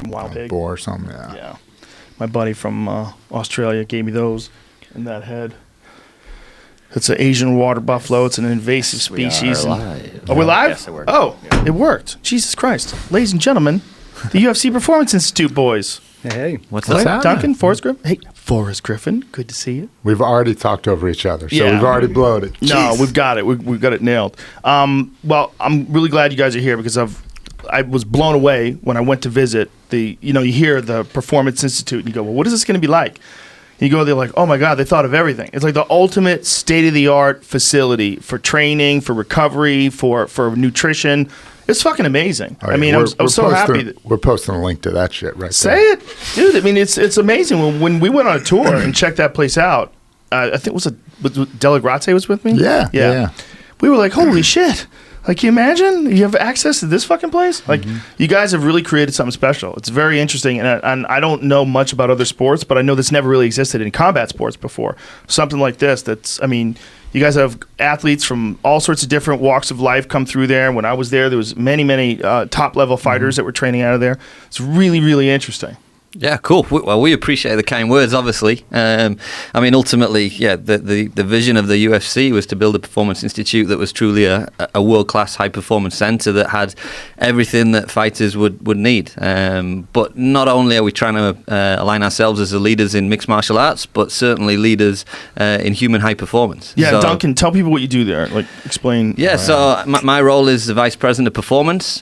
from Wild Pig. Boar or something, yeah. Yeah. My buddy from Australia gave me those and that head. It's an Asian water buffalo. It's an invasive species. We are live. Are we live? Yes, it worked. Oh, Yeah. it worked. Jesus Christ. Ladies and gentlemen, the UFC Performance Institute boys. Hey. What's What's up? happening? Duncan, Forrest Griffin. Hey, Forrest Griffin. Good to see you. We've already talked over each other, so Yeah. we've already blown it. No, Jeez. we've got it. We've got it nailed. Well, I'm really glad you guys are here because I was blown away when I went to visit the. You hear the Performance Institute and you go, well, what is this going to be like? And you go there like, oh my God, they thought of everything. It's like the ultimate state-of-the-art facility for training, for recovery, for nutrition. It's fucking amazing. All right, I mean, I'm so happy that. We're posting a link to that shit right Say there. it, dude. I mean, it's amazing. When we went on a tour and checked that place out, I think was Della Grazie was with me. Yeah. We were like, holy shit! Like, can you imagine you have access to this fucking place? Like, you guys have really created something special. It's very interesting, and I don't know much about other sports, but I know this never really existed in combat sports before. Something like this. I mean, you guys have athletes from all sorts of different walks of life come through there. When I was there was many top level fighters that were training out of there. It's really, really interesting. Yeah, cool. Well, we appreciate the kind words, obviously. I mean, ultimately, yeah, the vision of the UFC was to build a performance institute that was truly a world-class high-performance center that had everything that fighters would need. But not only are we trying to align ourselves as the leaders in mixed martial arts, but certainly leaders in human high performance. Yeah, So- Duncan, tell people what you do there. Like, explain. Yeah, so my role is the Vice President of Performance.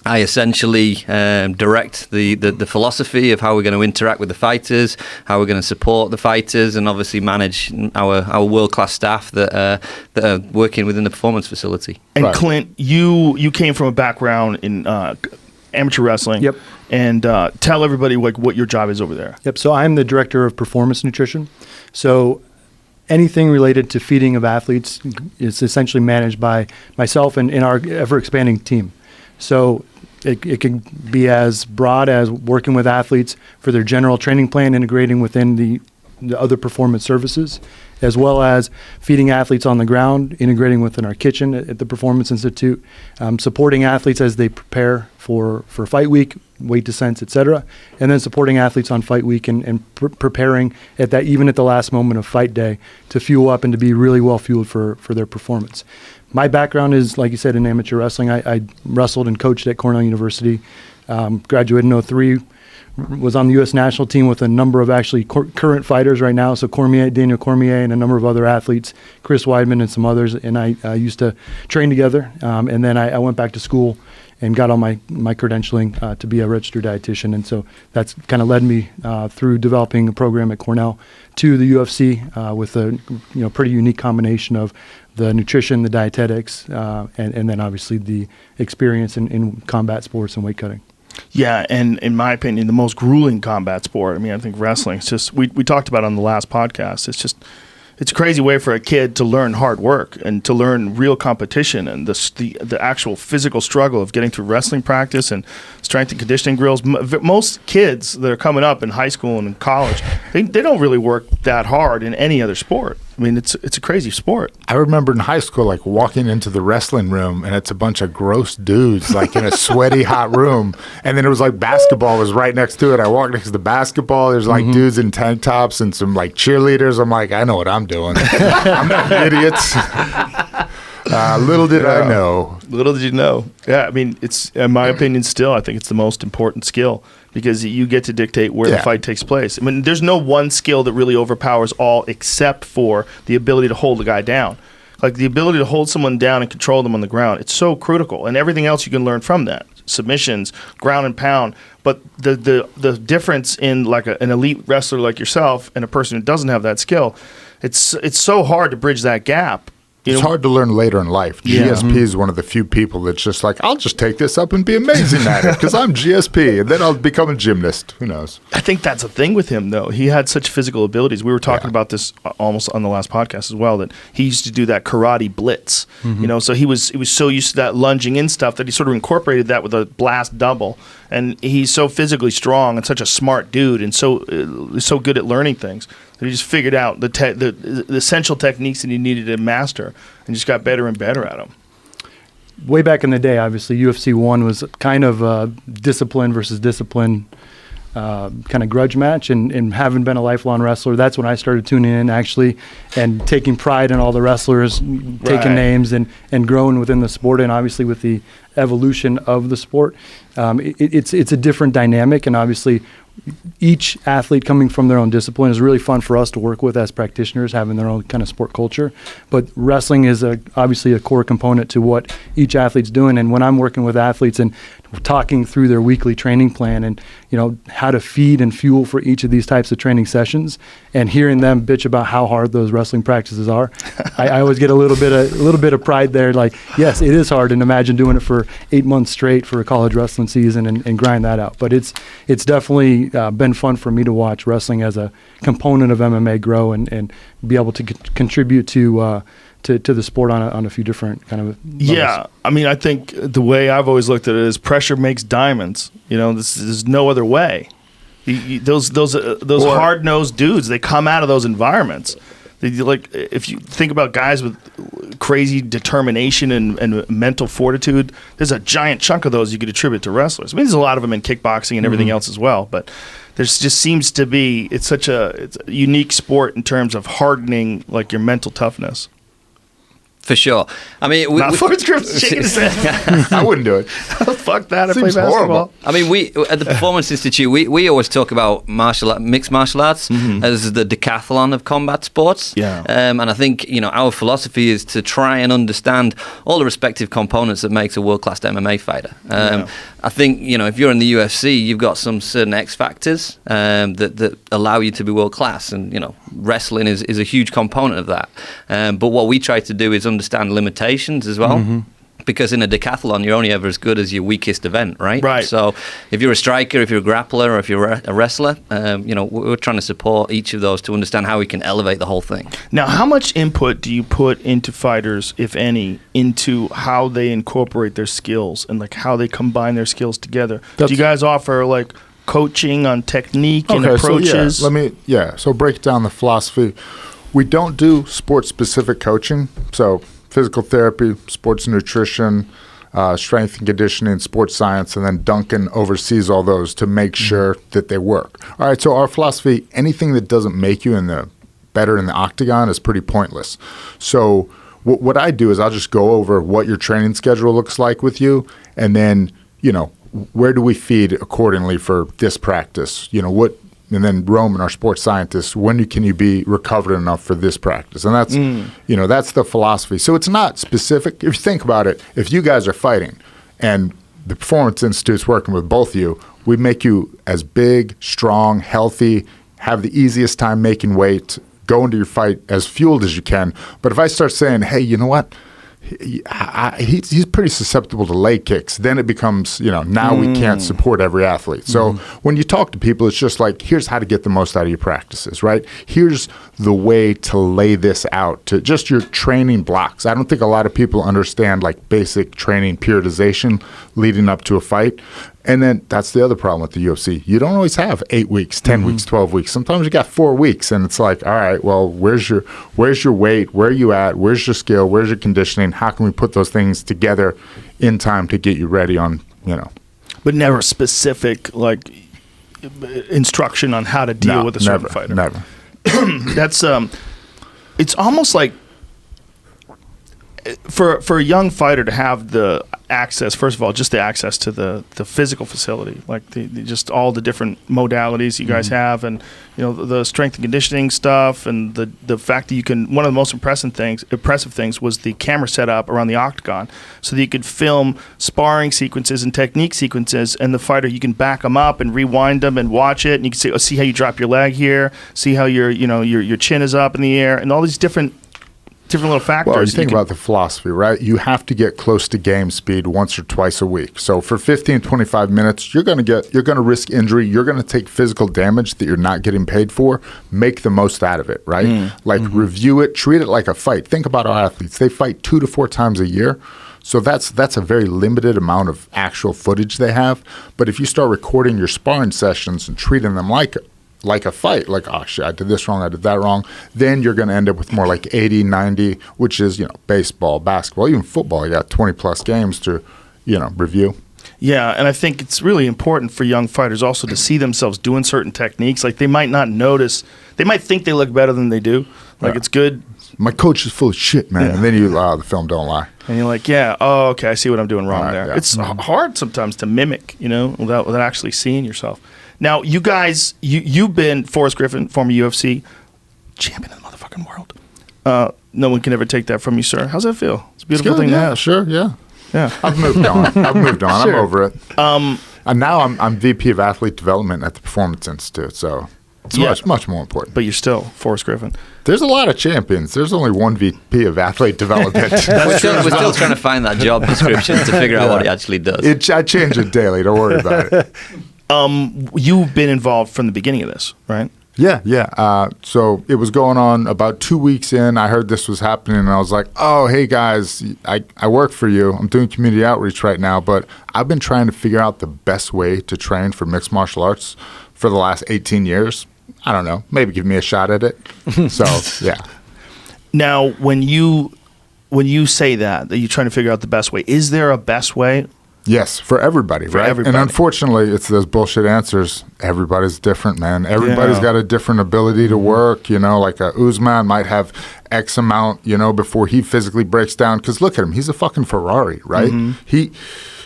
I essentially direct the philosophy of how we're going to interact with the fighters, how we're going to support the fighters, and obviously manage our world-class staff that are working within the performance facility. And Right. Clint, you came from a background in amateur wrestling. Yep. And tell everybody like what your job is over there. Yep. So I'm the director of performance nutrition. So anything related to feeding of athletes is essentially managed by myself and in our ever-expanding team. So it can be as broad as working with athletes for their general training plan, integrating within the other performance services, as well as feeding athletes on the ground, integrating within our kitchen at the Performance Institute, supporting athletes as they prepare for fight week, weight descents, etc., and then supporting athletes on fight week and preparing even at the last moment of fight day to fuel up and to be really well fueled for their performance. My background is, like you said, in amateur wrestling. I wrestled and coached at Cornell University, graduated in 2003, was on the U.S. national team with a number of actually current fighters right now, so Daniel Cormier and a number of other athletes, Chris Weidman and some others, and I used to train together, and then I went back to school and got all my credentialing to be a registered dietitian, and so that's kind of led me through developing a program at Cornell to the UFC with a pretty unique combination of the nutrition, the dietetics, and then obviously the experience in combat sports and weight cutting. Yeah, and in my opinion, the most grueling combat sport. I mean, I think wrestling. It's just we talked about it on the last podcast. It's a crazy way for a kid to learn hard work and to learn real competition and the actual physical struggle of getting through wrestling practice and strength and conditioning drills. Most kids that are coming up in high school and in college, they don't really work that hard in any other sport. I mean, it's a crazy sport. I remember in high school, like walking into the wrestling room, and it's a bunch of gross dudes, like in a sweaty, hot room. And then it was like basketball was right next to it. I walked next to the basketball. There's like dudes in tank tops and some like cheerleaders. I'm like, I know what I'm doing. I'm not idiots. Little did I know. Little did you know. Yeah, I mean, it's in my opinion still, I think it's the most important skill because you get to dictate where the fight takes place. I mean, there's no one skill that really overpowers all except for the ability to hold a guy down. Like the ability to hold someone down and control them on the ground. It's so critical. And everything else you can learn from that. Submissions, ground and pound. But the difference in like an elite wrestler like yourself and a person who doesn't have that skill, it's so hard to bridge that gap. It's hard to learn later in life. Yeah. GSP is one of the few people that's just like, I'll just take this up and be amazing at it because I'm GSP, and then I'll become a gymnast. Who knows? I think that's a thing with him, though. He had such physical abilities. We were talking about this almost on the last podcast as well, that he used to do that karate blitz. So he was so used to that lunging in stuff that he sort of incorporated that with a blast double. And he's so physically strong and such a smart dude and so good at learning things that he just figured out the essential techniques that he needed to master and just got better and better at them. way back in the day, obviously UFC 1 was kind of a discipline versus discipline kind of grudge match, and having been a lifelong wrestler, that's when I started tuning in actually and taking pride in all the wrestlers, taking names and growing within the sport, and obviously with the evolution of the sport. It's a different dynamic, and obviously each athlete coming from their own discipline is really fun for us to work with as practitioners, having their own kind of sport culture. But wrestling is obviously a core component to what each athlete's doing. And when I'm working with athletes and talking through their weekly training plan and, you know, how to feed and fuel for each of these types of training sessions, and hearing them bitch about how hard those wrestling practices are, I always get a little bit of pride there. Like, yes, it is hard, and imagine doing it for 8 months straight for a college wrestling season and grind that out. But it's definitely been fun for me to watch wrestling as a component of MMA grow and be able to contribute to the sport on a few different kind of levels. Yeah, I mean, I think the way I've always looked at it is pressure makes diamonds. You know, there's no other way. Those hard-nosed dudes, they come out of those environments. Like, if you think about guys with crazy determination and mental fortitude, there's a giant chunk of those you could attribute to wrestlers. I mean, there's a lot of them in kickboxing and everything else as well, but there's just seems to be it's a unique sport in terms of hardening like your mental toughness. For sure. I mean, Forrest Griff's shaking his head. I wouldn't do it. Fuck that. I play Seems basketball. horrible. I mean, we at the Performance Institute, we always talk about mixed martial arts as the decathlon of combat sports. Yeah. And I think, you know, our philosophy is to try and understand all the respective components that makes a world-class MMA fighter. I think, you know, if you're in the UFC, you've got some certain X factors that allow you to be world-class, and, you know, wrestling is a huge component of that. But what we try to do is understand limitations as well. Because in a decathlon, you're only ever as good as your weakest event, right? Right. So if you're a striker, if you're a grappler, or if you're a wrestler, you know, we're trying to support each of those to understand how we can elevate the whole thing. Now, how much input do you put into fighters, if any, into how they incorporate their skills and like how they combine their skills together? Do you guys offer like coaching on technique and approaches? So break down the philosophy. We don't do sport-specific coaching, so physical therapy, sports nutrition, strength and conditioning, sports science, and then Duncan oversees all those to make sure that they work. All right, so our philosophy, anything that doesn't make you better in the octagon is pretty pointless. So what I do is I'll just go over what your training schedule looks like with you, and then, you know, where do we feed accordingly for this practice? You know, and then Roman, our sports scientist, when can you be recovered enough for this practice? And that's, you know, that's the philosophy. So it's not specific. If you think about it, if you guys are fighting and the Performance Institute's working with both of you, we make you as big, strong, healthy, have the easiest time making weight, go into your fight as fueled as you can. But if I start saying, hey, you know what? He's pretty susceptible to leg kicks. Then it becomes, you know, now we can't support every athlete. So when you talk to people, it's just like, here's how to get the most out of your practices, right? Here's the way to lay this out to just your training blocks. I don't think a lot of people understand like basic training periodization leading up to a fight. And then that's the other problem with the UFC. You don't always have 8 weeks, 10 weeks, 12 weeks. Sometimes you got 4 weeks, and it's like, all right, well, where's your weight? Where are you at? Where's your skill? Where's your conditioning? How can we put those things together in time to get you ready on, you know? But never specific, like, instruction on how to deal with a certain fighter. Never. That's it's almost like for a young fighter to have the access, first of all, just the access to the physical facility, like the just all the different modalities you guys have, and you know the strength and conditioning stuff, and the fact that you can. One of the most impressive things was the camera setup around the octagon, so that you could film sparring sequences and technique sequences, and the fighter, you can back them up and rewind them and watch it, and you can see how you drop your leg here, see how your chin is up in the air, and all these different little factors. Well, you think about the philosophy, right? You have to get close to game speed once or twice a week. So for 15, 25 minutes, you're going to risk injury. You're going to take physical damage that you're not getting paid for. Make the most out of it, right? Review it, treat it like a fight. Think about our athletes. They fight 2 to 4 times a year. So that's a very limited amount of actual footage they have. But if you start recording your sparring sessions and treating them like like a fight, like, oh shit, I did this wrong, I did that wrong, then you're going to end up with more like 80, 90, which is, baseball, basketball, even football. You got 20 plus games to, review. Yeah, and I think it's really important for young fighters also to see themselves doing certain techniques. Like, they might not notice, they might think they look better than they do. Like, it's good. My coach is full of shit, man. Yeah. And then the film don't lie. And you're like, yeah, oh, okay, I see what I'm doing wrong there. Yeah. It's hard sometimes to mimic, without actually seeing yourself. Now, you guys, you've been Forrest Griffin, former UFC champion of the motherfucking world. No one can ever take that from you, sir. How's that feel? It's a beautiful thing to have. Sure, yeah. Yeah. I've moved on. Sure. I'm over it. And now I'm VP of Athlete Development at the Performance Institute, so it's much more important. But you're still Forrest Griffin. There's a lot of champions. There's only one VP of Athlete Development. We're still trying to find that job description to figure out what he actually does. I change it daily. Don't worry about it. You've been involved from the beginning of this, right? Yeah. So it was going on about 2 weeks in. I heard this was happening, and I was like, oh, hey, guys, I work for you. I'm doing community outreach right now, but I've been trying to figure out the best way to train for mixed martial arts for the last 18 years. I don't know. Maybe give me a shot at it. So, yeah. Now, when you say that you're trying to figure out the best way, is there a best way? Yes, for everybody, right? Everybody. And unfortunately, it's those bullshit answers. Everybody's different, man. Everybody's got a different ability to work. Like a Usman might have X amount, before he physically breaks down. Because look at him. He's a fucking Ferrari, right? Mm-hmm.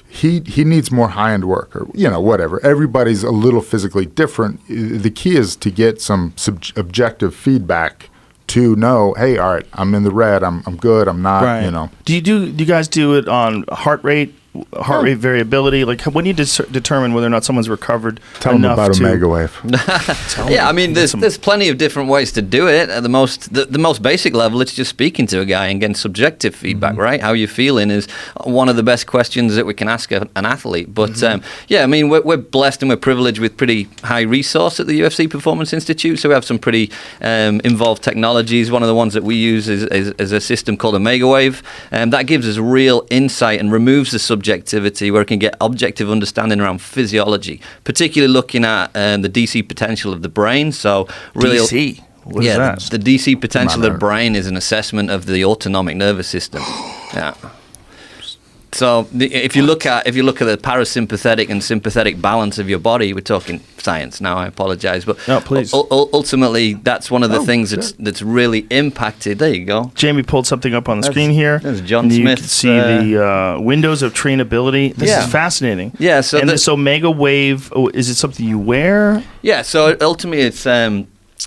He needs more high-end work or, whatever. Everybody's a little physically different. The key is to get some objective feedback to know, hey, all right, I'm in the red. I'm good. I'm not, right. Do you guys do it on heart rate variability? Like, when you determine whether or not someone's recovered Tell enough them about to... Omega Wave. Yeah, I mean, there's plenty of different ways to do it. At the most basic level, it's just speaking to a guy and getting subjective feedback, right? How you feeling is one of the best questions that we can ask an athlete. But yeah, I mean, we're blessed and we're privileged with pretty high resource at the UFC Performance Institute. So we have some pretty involved technologies. One of the ones that we use is a system called Omega Wave, and that gives us real insight and removes the subjectivity, where it can get objective understanding around physiology, particularly looking at the DC potential of the brain. So really, DC? What is that? The DC potential of the brain is an assessment of the autonomic nervous system. Yeah. So if you look at the parasympathetic and sympathetic balance of your body, we're talking science now. I apologize, but no, please. Ultimately, that's one of the things that's really impacted. There you go. Jamie pulled something up on the screen here. That's John Smith. You can see the windows of trainability. This is fascinating. Yeah. So this Omega Wave, is it something you wear? Yeah. So ultimately,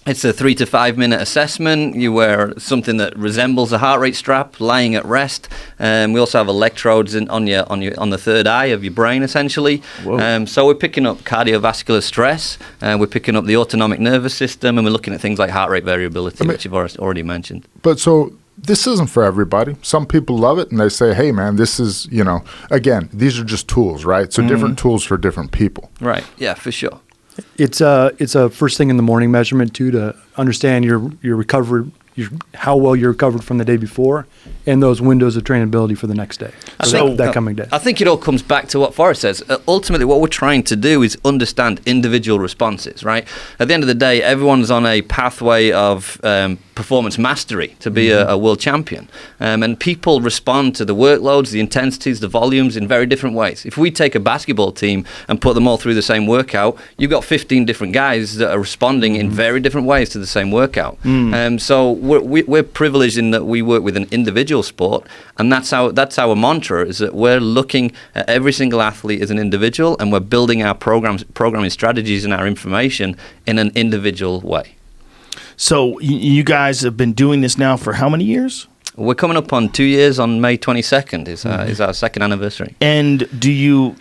it's a 3 to 5 minute assessment. You wear something that resembles a heart rate strap, lying at rest. We also have electrodes on the third eye of your brain, essentially. So we're picking up cardiovascular stress. We're picking up the autonomic nervous system, and we're looking at things like heart rate variability, which you've already mentioned. But so this isn't for everybody. Some people love it, and they say, hey, man, this is, again, these are just tools, right? So different tools for different people. Right. Yeah, for sure. It's a first thing in the morning measurement too, to understand your recovery, how well you're recovered from the day before, and those windows of trainability for the next day. That coming day. I think it all comes back to what Forrest says. Ultimately, what we're trying to do is understand individual responses, right? At the end of the day, everyone's on a pathway of performance mastery to be a world champion. And people respond to the workloads, the intensities, the volumes in very different ways. If we take a basketball team and put them all through the same workout, you've got 15 different guys that are responding in very different ways to the same workout. So we're privileged in that we work with an individual sport, and that's our mantra, is that we're looking at every single athlete as an individual, and we're building our programming strategies and our information in an individual way. So you guys have been doing this now for how many years? We're coming up on 2 years on May 22nd is our second anniversary. And do you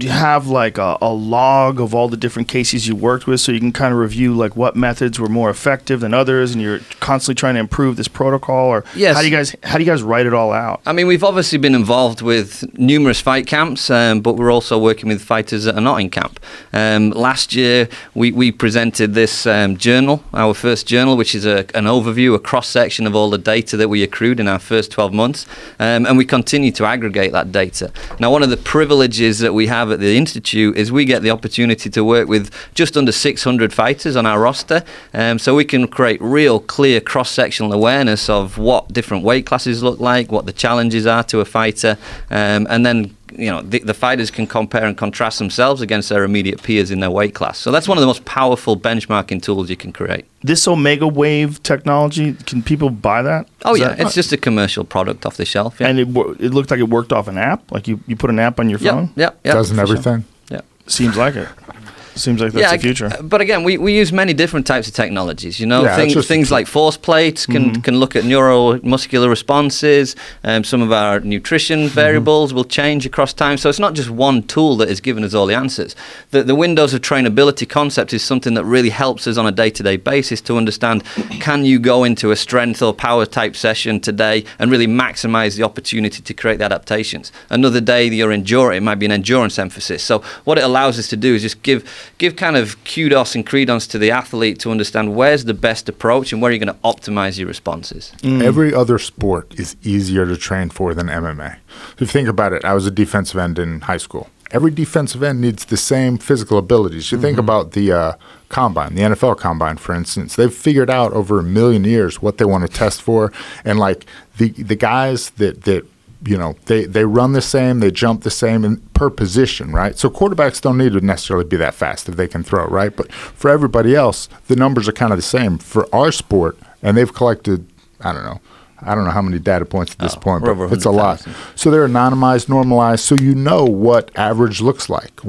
have like a log of all the different cases you worked with, so you can kind of review like what methods were more effective than others, and you're constantly trying to improve this protocol? Or yes. How do you guys write it all out? I mean, we've obviously been involved with numerous fight camps, but we're also working with fighters that are not in camp. Last year, we presented this journal, our first journal, which is an overview, a cross-section of all the data that we accrued in in our first 12 months, and we continue to aggregate that data. Now, one of the privileges that we have at the Institute is we get the opportunity to work with just under 600 fighters on our roster, so we can create real clear cross-sectional awareness of what different weight classes look like, what the challenges are to a fighter, and then the fighters can compare and contrast themselves against their immediate peers in their weight class. So that's one of the most powerful benchmarking tools you can create. This Omega Wave technology, can people buy that? Oh, yeah. It's just a commercial product off the shelf. Yeah. And it looked like it worked off an app? Like you put an app on your phone? Yeah. Doesn't everything? Sure. Yeah. Seems like it. Seems like that's the future. But again, we use many different types of technologies. Things like force plates can look at neuromuscular responses. Some of our nutrition variables will change across time. So it's not just one tool that is giving us all the answers. The windows of trainability concept is something that really helps us on a day-to-day basis to understand, can you go into a strength or power type session today and really maximize the opportunity to create the adaptations. Another day you're it might be an endurance emphasis. So what it allows us to do is just give kind of kudos and credence to the athlete to understand where's the best approach and where you're going to optimize your responses. Every other sport is easier to train for than MMA. If you think about it, I was a defensive end in high school. Every defensive end needs the same physical abilities. You think about the combine, the NFL combine, for instance. They've figured out over 1 million years what they want to test for. And like the guys that they run the same, they jump the same per position, right? So quarterbacks don't need to necessarily be that fast if they can throw, right? But for everybody else, the numbers are kind of the same. For our sport, and they've collected, I don't know how many data points at this point, but it's a lot. So they're anonymized, normalized, so you know what average looks like.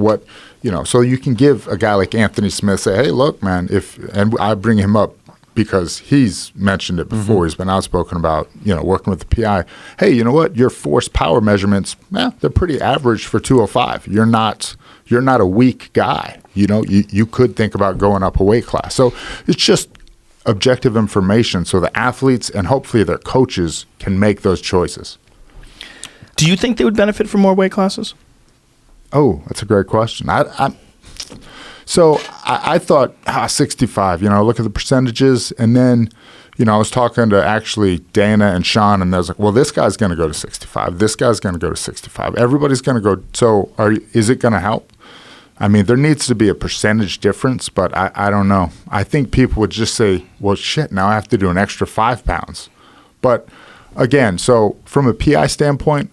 So you can give a guy like Anthony Smith, say, hey, look, man, and I bring him up because he's mentioned it before. He's been outspoken about, working with the PI. Hey, you know what? Your force power measurements, they're pretty average for 205. You're not a weak guy. You could think about going up a weight class. So it's just objective information so the athletes and hopefully their coaches can make those choices. Do you think they would benefit from more weight classes? Oh, that's a great question. So I thought 65, look at the percentages. And then, I was talking to actually Dana and Sean, and they was like, well, this guy's going to go to 65. This guy's going to go to 65. Everybody's going to go. So is it going to help? I mean, there needs to be a percentage difference, but I don't know. I think people would just say, well, shit, now I have to do an extra 5 pounds. But again, so from a PI standpoint,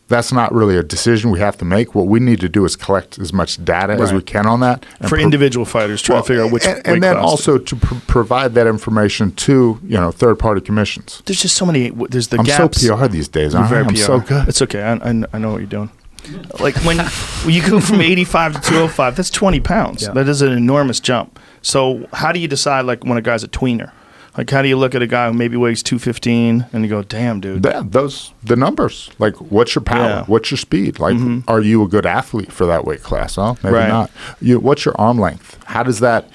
that's not really a decision we have to make. What we need to do is collect as much data as we can on that. For individual fighters, trying to figure out which weight and then class also to provide that information to, third-party commissions. There's just so many, there's the I'm gaps. so PR these days. You're very I'm PR. so good. It's okay. I know what you're doing. Like when you go from 85 to 205, that's 20 pounds. Yeah. That is an enormous jump. So how do you decide, like, when a guy's a tweener? Like, how do you look at a guy who maybe weighs 215 and you go, damn, dude? The numbers. Like, what's your power? Yeah. What's your speed? Like, are you a good athlete for that weight class? Oh, maybe not. What's your arm length? How does that,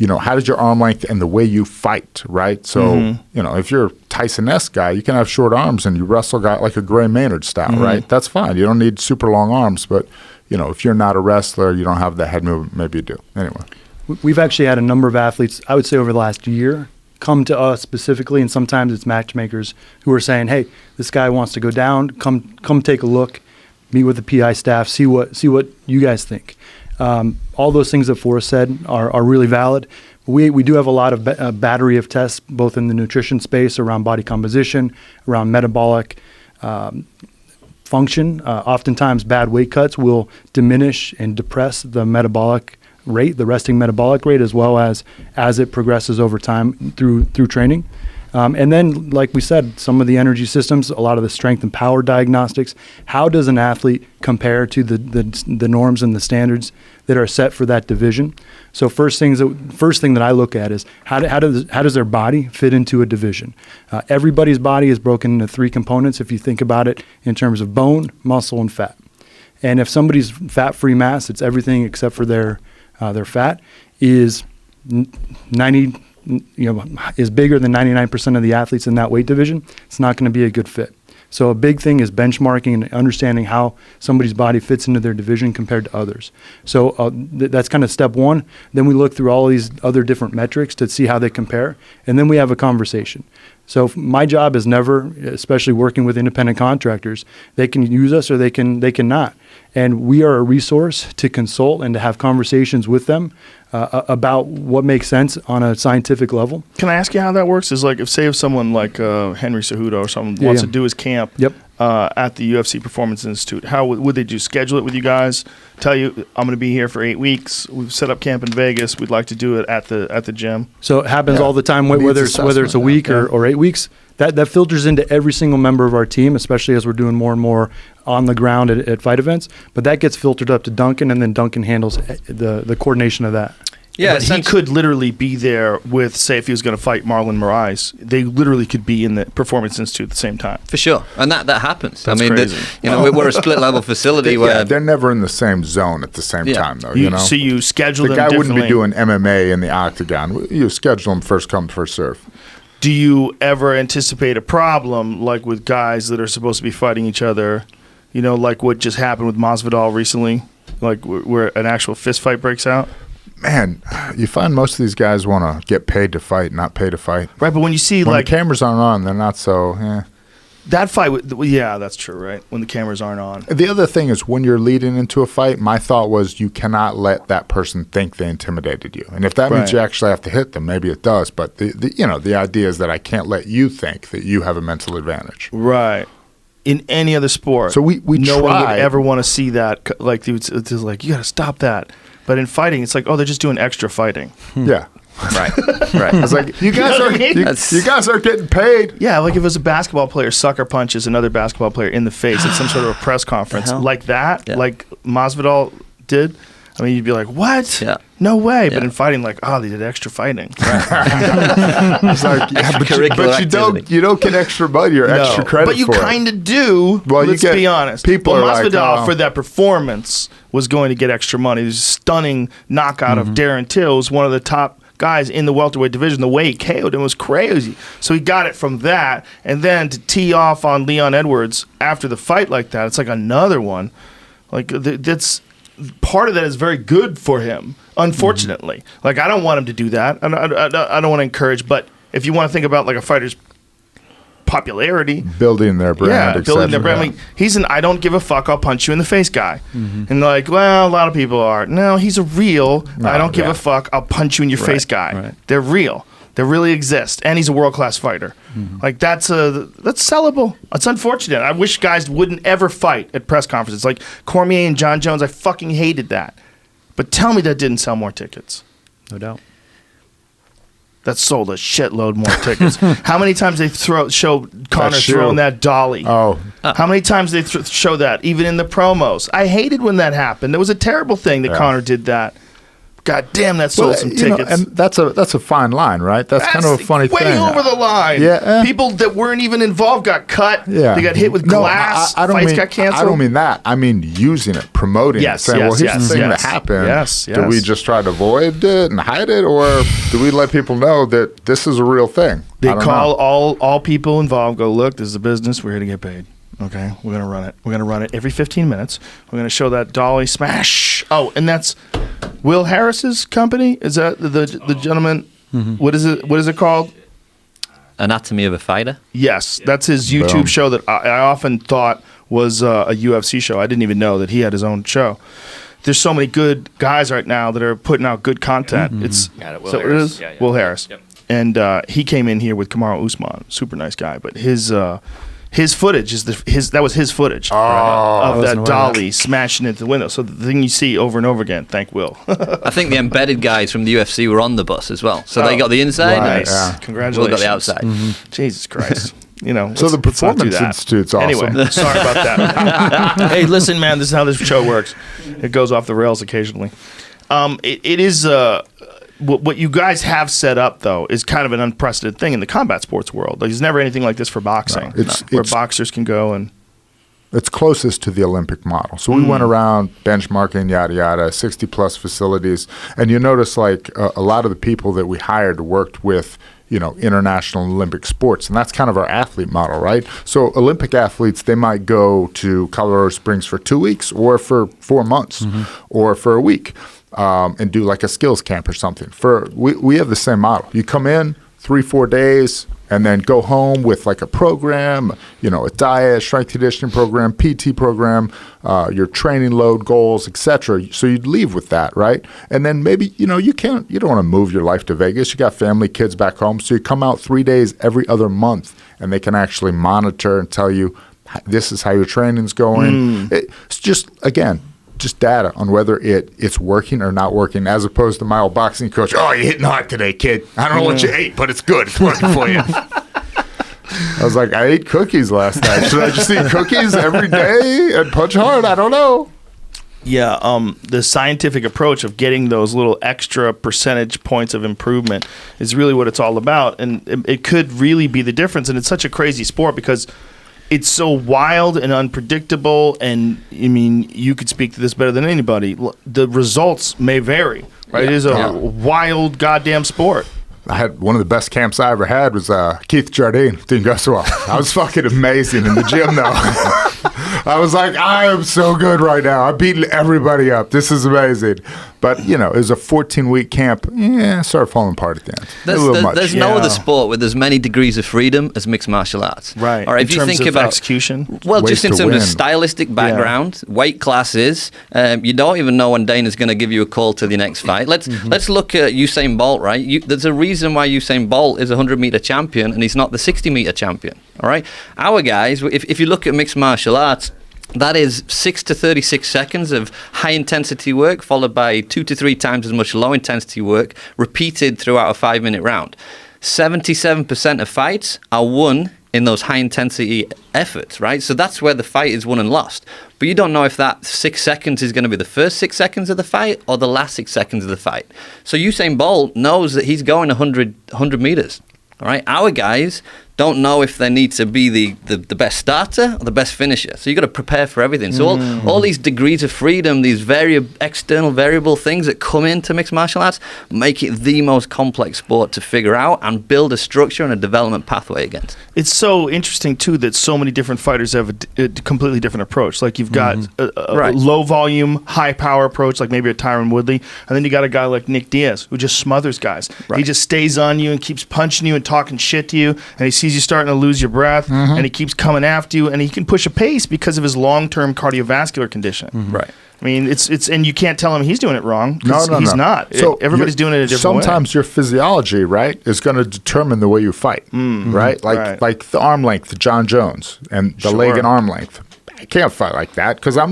how does your arm length and the way you fight, right? So, if you're a Tyson-esque guy, you can have short arms and you wrestle guy like a Gray Maynard style, right? That's fine. You don't need super long arms, but, if you're not a wrestler, you don't have the head movement, maybe you do. Anyway. We've actually had a number of athletes, I would say over the last year, come to us specifically, and sometimes it's matchmakers who are saying, hey, this guy wants to go down, come take a look, meet with the PI staff, see what you guys think. All those things that Forrest said are really valid. We do have a lot of battery of tests, both in the nutrition space, around body composition, around metabolic function. Oftentimes bad weight cuts will diminish and depress the metabolic rate, the resting metabolic rate, as well as it progresses over time through training. And then, like we said, some of the energy systems, a lot of the strength and power diagnostics. How does an athlete compare to the norms and the standards that are set for that division? So first thing that I look at is how does their body fit into a division? Everybody's body is broken into 3 components if you think about it in terms of bone, muscle, and fat. And if somebody's fat-free mass, it's everything except for their fat, is is bigger than 99% of the athletes in that weight division, it's not going to be a good fit. So a big thing is benchmarking and understanding how somebody's body fits into their division compared to others. So that's kind of step one. Then we look through all these other different metrics to see how they compare, and then we have a conversation. So my job is never, especially working with independent contractors, they can use us or they can not. And we are a resource to consult and to have conversations with them about what makes sense on a scientific level. Can I ask you how that works? Is like if someone like Henry Cejudo or someone wants to do his camp at the UFC Performance Institute, how would they do? Schedule it with you guys? Tell you I'm going to be here for 8 weeks. We've set up camp in Vegas. We'd like to do it at the gym. So it happens all the time, whether it's a week or 8 weeks. That filters into every single member of our team, especially as we're doing more and more on the ground at fight events. But that gets filtered up to Duncan, and then Duncan handles the coordination of that. Yeah, but he could literally be there with, say, if he was going to fight Marlon Moraes, they literally could be in the Performance Institute at the same time. For sure, and that happens. That's crazy. We're a split level facility where they're never in the same zone at the same time, though. So you schedule the them guy wouldn't differently. be doing MMA in the octagon. You schedule them first come, first serve. Do you ever anticipate a problem like with guys that are supposed to be fighting each other? You know, like what just happened with Masvidal recently, like where an actual fist fight breaks out. Man, you find most of these guys want to get paid to fight, not pay to fight. Right, but when you see when like the cameras aren't on, they're not so. That fight, yeah, that's true, right? When the cameras aren't on. The other thing is when you're leading into a fight, my thought was you cannot let that person think they intimidated you. And if that means you actually have to hit them, maybe it does. But the idea is that I can't let you think that you have a mental advantage. Right. In any other sport. So we no one would ever want to see that. Like, it's like, you got to stop that. But in fighting, it's like, oh, they're just doing extra fighting. Yeah. right. It's like, you guys are getting paid. Yeah, like if it was a basketball player sucker punches another basketball player in the face at some sort of a press conference like that, like Masvidal did. I mean, you'd be like, what? Yeah. No way. But in fighting, like, oh, they did extra fighting. It's like, but you don't get extra money or extra credit but you for it. kind of do. Well, let's be honest. People are Masvidal like, for that performance was going to get extra money. It was a stunning knockout of Darren Till, who's one of the top guys in the welterweight division. The way he KO'd him was crazy. So he got it from that. And then to tee off on Leon Edwards after the fight like that, it's like another one. Like, that's part of that is very good for him, unfortunately. Like, I don't want him to do that. I don't want to encourage, but if you want to think about like a fighter's popularity, building their brand, building their brand. Like, he's an I don't give a fuck, I'll punch you in the face guy. And like, well, a lot of people are. No, he's a real I don't give a fuck, I'll punch you in your face guy. Right. They're real. They really exist, and he's a world-class fighter. Like, that's sellable. It's unfortunate. I wish guys wouldn't ever fight at press conferences. Like Cormier and John Jones, I fucking hated that. But tell me that didn't sell more tickets. No doubt. That sold a shitload more tickets. How many times they show Conor throwing that dolly? Oh. How many times they show that, even in the promos? I hated when that happened. It was a terrible thing that Conor did that. God damn, that sold some tickets. And that's a fine line, right? That's kind of a funny thing. Way over the line. Yeah. People that weren't even involved got cut. Yeah. They got hit with glass. Fights got canceled. I don't mean that. I mean using it, promoting it, saying, well, here's the thing that happened. Yes. Do we just try to avoid it and hide it, or do we let people know that this is a real thing? They call all people involved, go, look, this is a business. We're here to get paid. Okay, we're going to run it. We're going to run it every 15 minutes. We're going to show that dolly smash. Oh, and that's Will Harris's company? Is that the gentleman? What is it called? Anatomy of a Fighter. Yes, that's his YouTube show that I often thought was a UFC show. I didn't even know that he had his own show. There's so many good guys right now that are putting out good content. It's Will Harris. Yeah. Will Harris. Yep. And he came in here with Kamaru Usman. Super nice guy, but his footage is that was his footage of that dolly smashing into the window. So the thing you see over and over again. Thank Will. I think the embedded guys from the UFC were on the bus as well, so they got the inside. Nice, Yeah. congratulations. Will got the outside. Jesus Christ. You know, So the let's not do Performance that. Institute's awesome. Anyway, sorry about that. Hey, listen, man, this is how this show works. It goes off the rails occasionally. It is what you guys have set up, though, is kind of an unprecedented thing in the combat sports world. Like, there's never anything like this for boxing, where boxers can go and. It's closest to the Olympic model. So we went around benchmarking, yada, yada, 60-plus facilities. And you notice, like, a lot of the people that we hired worked with, international Olympic sports. And that's kind of our athlete model, right? So Olympic athletes, they might go to Colorado Springs for 2 weeks or for 4 months or for a week and do, like, a skills camp or something. We have the same model. You come in, 3-4 days, and then go home with like a program, a diet, strength conditioning program, PT program, your training load goals, etc. So you'd leave with that, right? And then maybe, you don't want to move your life to Vegas. You got family, kids back home. So you come out 3 days every other month, and they can actually monitor and tell you, this is how your training's going. It's just data on whether it's working or not working, as opposed to my old boxing coach. Oh, you're hitting hard today, kid. I don't know what you ate, but it's good. It's working for you. I was like, I ate cookies last night. Should I just eat cookies every day and punch hard? I don't know. Yeah, the scientific approach of getting those little extra percentage points of improvement is really what it's all about. And it could really be the difference. And it's such a crazy sport because it's so wild and unpredictable, and I mean, you could speak to this better than anybody. The results may vary, right? It is a wild goddamn sport. I had one of the best camps I ever had was Keith Jardine. Didn't go so well. I was fucking amazing in the gym, though. I was like, I am so good right now. I'm beating everybody up. This is amazing. But, it was a 14-week camp. Yeah, I started falling apart at the end. There's no other sport with as many degrees of freedom as mixed martial arts. Right. Or if in you terms think of about execution. Well, just in Ways to terms of win. stylistic background, weight classes, you don't even know when Dana's going to give you a call to the next fight. Let's look at Usain Bolt, right? There's a reason why Usain Bolt is a 100-meter champion and he's not the 60-meter champion, all right? Our guys, if you look at mixed martial arts, that is 6 to 36 seconds of high-intensity work followed by 2 to 3 times as much low-intensity work repeated throughout a 5-minute round. 77% of fights are won in those high-intensity efforts, right? So that's where the fight is won and lost. But you don't know if that 6 seconds is going to be the first 6 seconds of the fight or the last 6 seconds of the fight. So Usain Bolt knows that he's going 100 meters, all right? Our guys don't know if they need to be the best starter or the best finisher. So you've got to prepare for everything. So all these degrees of freedom, these external variable things that come into mixed martial arts make it the most complex sport to figure out and build a structure and a development pathway against. It's so interesting, too, that so many different fighters have a completely different approach. Like, you've got a low-volume, high-power approach, like maybe a Tyron Woodley, and then you got a guy like Nick Diaz, who just smothers guys. Right. He just stays on you and keeps punching you and talking shit to you, and he sees you starting to lose your breath, and he keeps coming after you, and he can push a pace because of his long-term cardiovascular condition. Right. I mean, it's and you can't tell him he's doing it wrong. No. He's not. So everybody's doing it a different way. Sometimes your physiology, right, is going to determine the way you fight, right? Like the arm length, John Jones, and the leg and arm length. I can't fight like that because I'm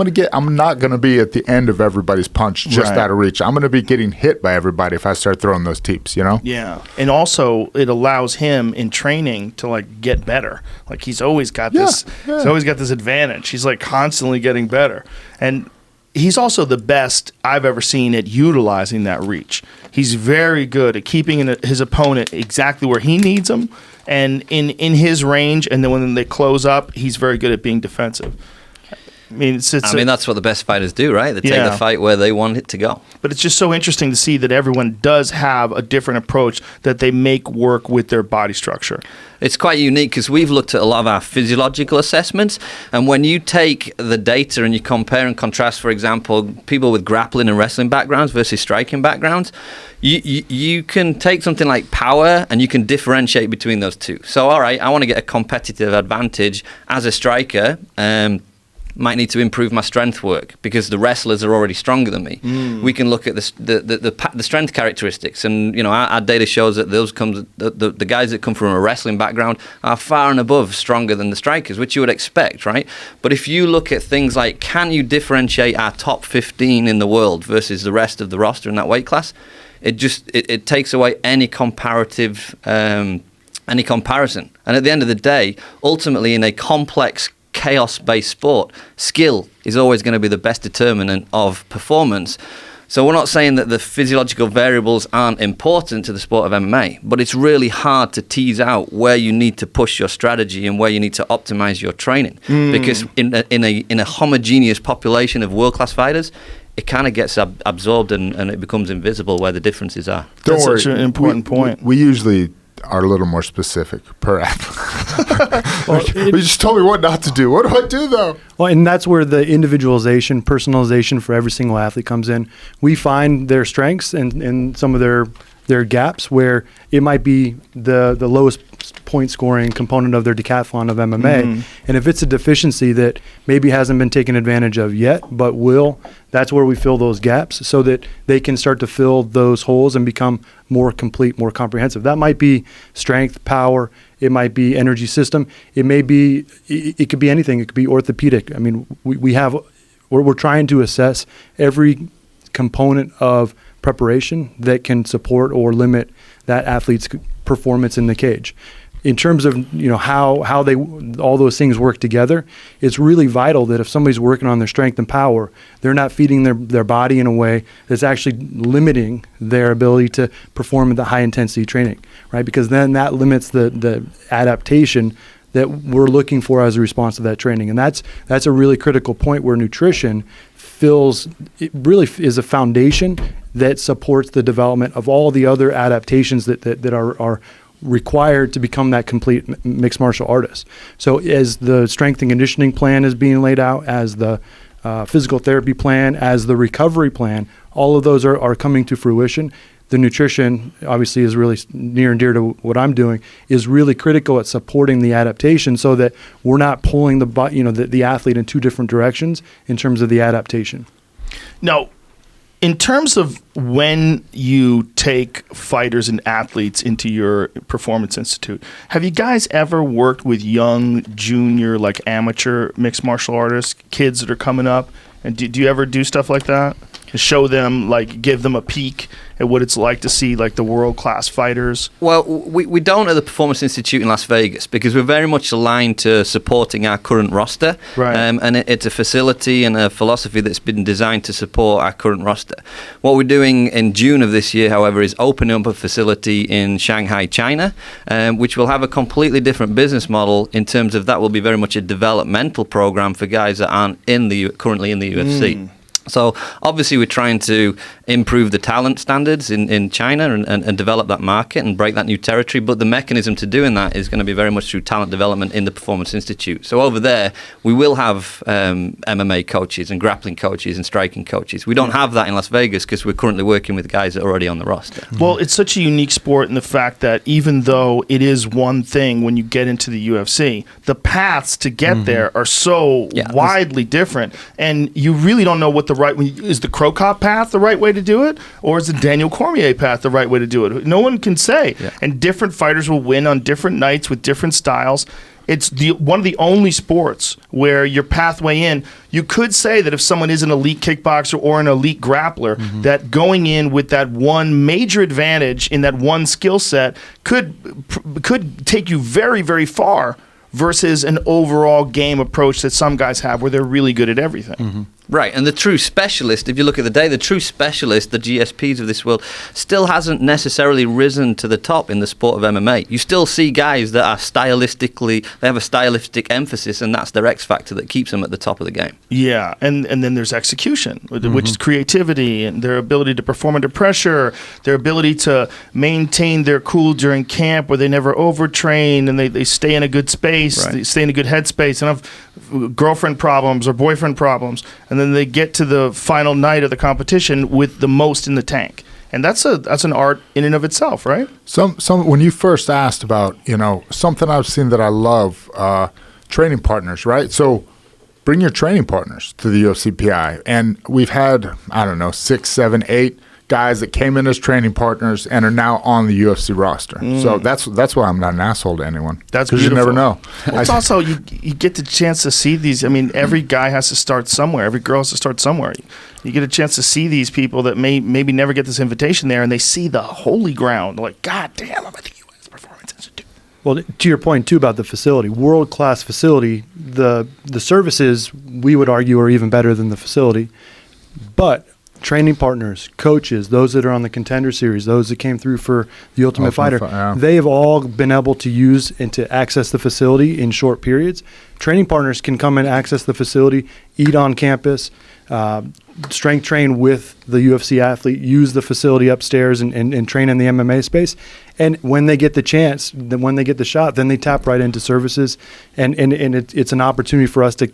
not going to be at the end of everybody's punch just out of reach. I'm going to be getting hit by everybody if I start throwing those teeps, Yeah. And also it allows him in training to like get better. Like he's always got this he's always got this advantage. He's like constantly getting better. And he's also the best I've ever seen at utilizing that reach. He's very good at keeping his opponent exactly where he needs him and in his range, and then when they close up, he's very good at being defensive. I mean, that's what the best fighters do, right? They take the fight where they want it to go. But it's just so interesting to see that everyone does have a different approach that they make work with their body structure. It's quite unique because we've looked at a lot of our physiological assessments, and when you take the data and you compare and contrast, for example, people with grappling and wrestling backgrounds versus striking backgrounds, you can take something like power and you can differentiate between those two. So, all right, I want to get a competitive advantage as a striker. Might need to improve my strength work because the wrestlers are already stronger than me. We can look at the strength characteristics, and our data shows that the guys that come from a wrestling background are far and above stronger than the strikers, which you would expect, right? But if you look at things like, can you differentiate our top 15 in the world versus the rest of the roster in that weight class? It takes away any comparative any comparison. And at the end of the day, ultimately in a complex chaos-based sport, skill is always going to be the best determinant of performance. So we're not saying that the physiological variables aren't important to the sport of MMA, but it's really hard to tease out where you need to push your strategy and where you need to optimize your training. Because in a homogeneous population of world-class fighters, it kind of gets absorbed and it becomes invisible where the differences are. That's such an important point. We usually are a little more specific per app. You just told me what not to do. What do I do, though? Well, and that's where the personalization for every single athlete comes in. We find their strengths and some of their There are gaps where it might be the lowest point scoring component of their decathlon of MMA. And if it's a deficiency that maybe hasn't been taken advantage of yet, but will, that's where we fill those gaps so that they can start to fill those holes and become more complete, more comprehensive. That might be strength, power, it might be energy system, it could be anything, it could be orthopedic. I mean, we're trying to assess every component of preparation that can support or limit that athlete's performance in the cage. In terms of how they all those things work together, it's really vital that if somebody's working on their strength and power, they're not feeding their body in a way that's actually limiting their ability to perform at the high intensity training, right? Because then that limits the adaptation that we're looking for as a response to that training. And that's a really critical point where nutrition it really is a foundation that supports the development of all the other adaptations that are required to become that complete mixed martial artist. So as the strength and conditioning plan is being laid out, as the physical therapy plan, as the recovery plan, all of those are coming to fruition. The nutrition obviously is really near and dear to what I'm doing, is really critical at supporting the adaptation so that we're not pulling the athlete in two different directions in terms of the adaptation. Now, in terms of when you take fighters and athletes into your Performance Institute, have you guys ever worked with young, junior, like amateur mixed martial artists, kids that are coming up? And do you ever do stuff like that? To show them, like, give them a peek at what it's like to see, like, the world-class fighters? Well, we don't at the Performance Institute in Las Vegas because we're very much aligned to supporting our current roster. Right. And it's a facility and a philosophy that's been designed to support our current roster. What we're doing in June of this year, however, is opening up a facility in Shanghai, China, which will have a completely different business model in terms of that will be very much a developmental program for guys that aren't currently in the UFC. So obviously we're trying to improve the talent standards in China and develop that market and break that new territory. But the mechanism to doing that is going to be very much through talent development in the Performance Institute. So over there, we will have MMA coaches and grappling coaches and striking coaches. We don't have that in Las Vegas because we're currently working with guys that are already on the roster. Well, it's such a unique sport in the fact that even though it is one thing when you get into the UFC, the paths to get there are so widely different. And you really don't know what is the Cro Cop path the right way to do it, or is the Daniel Cormier path the right way to do it? No one can say. Yeah. And different fighters will win on different nights with different styles. It's one of the only sports where your pathway in, you could say that if someone is an elite kickboxer or an elite grappler, that going in with that one major advantage in that one skill set could take you very, very far versus an overall game approach that some guys have where they're really good at everything. Right, and the true specialist, if you look at the true specialist, the GSPs of this world, still hasn't necessarily risen to the top in the sport of MMA. You still see guys that are they have a stylistic emphasis, and that's their X factor that keeps them at the top of the game. Yeah, and then there's execution, which is creativity and their ability to perform under pressure, their ability to maintain their cool during camp where they never overtrain and they stay in a good space, they stay in a good headspace, and have girlfriend problems or boyfriend problems, and then they get to the final night of the competition with the most in the tank. And that's an art in and of itself, right? Some when you first asked about, something I've seen that I love, training partners, right? So bring your training partners to the UFCPI. And we've had, 6, 7, 8 guys that came in as training partners and are now on the UFC roster. So that's why I'm not an asshole to anyone. That's because you never know. Well, it's also you get the chance to see these. I mean, every guy has to start somewhere. Every girl has to start somewhere. You get a chance to see these people that maybe never get this invitation there, and they see the holy ground. Like, God damn, I'm at the U.S. Performance Institute. Well, to your point too about the facility, world-class facility. The services we would argue are even better than the facility, but training partners, coaches, those that are on the Contender Series, those that came through for the Ultimate Fighter, they have all been able to use and to access the facility in short periods. Training partners can come and access the facility, eat on campus, strength train with the UFC athlete, use the facility upstairs and train in the MMA space. And when they get the chance, then when they get the shot, then they tap right into services. And it's an opportunity for us to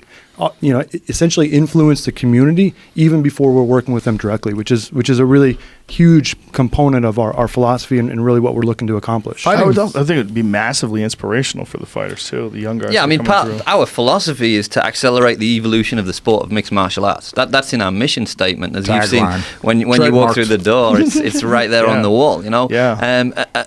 essentially influence the community even before we're working with them directly, which is a really huge component of our philosophy and really what we're looking to accomplish. I think it would be massively inspirational for the fighters too, the young guys. Yeah, I mean, coming through. our philosophy is to accelerate the evolution of the sport of mixed martial arts. That's in our mission statement, as you've seen when you walk through the door. It's right there on the wall, Yeah.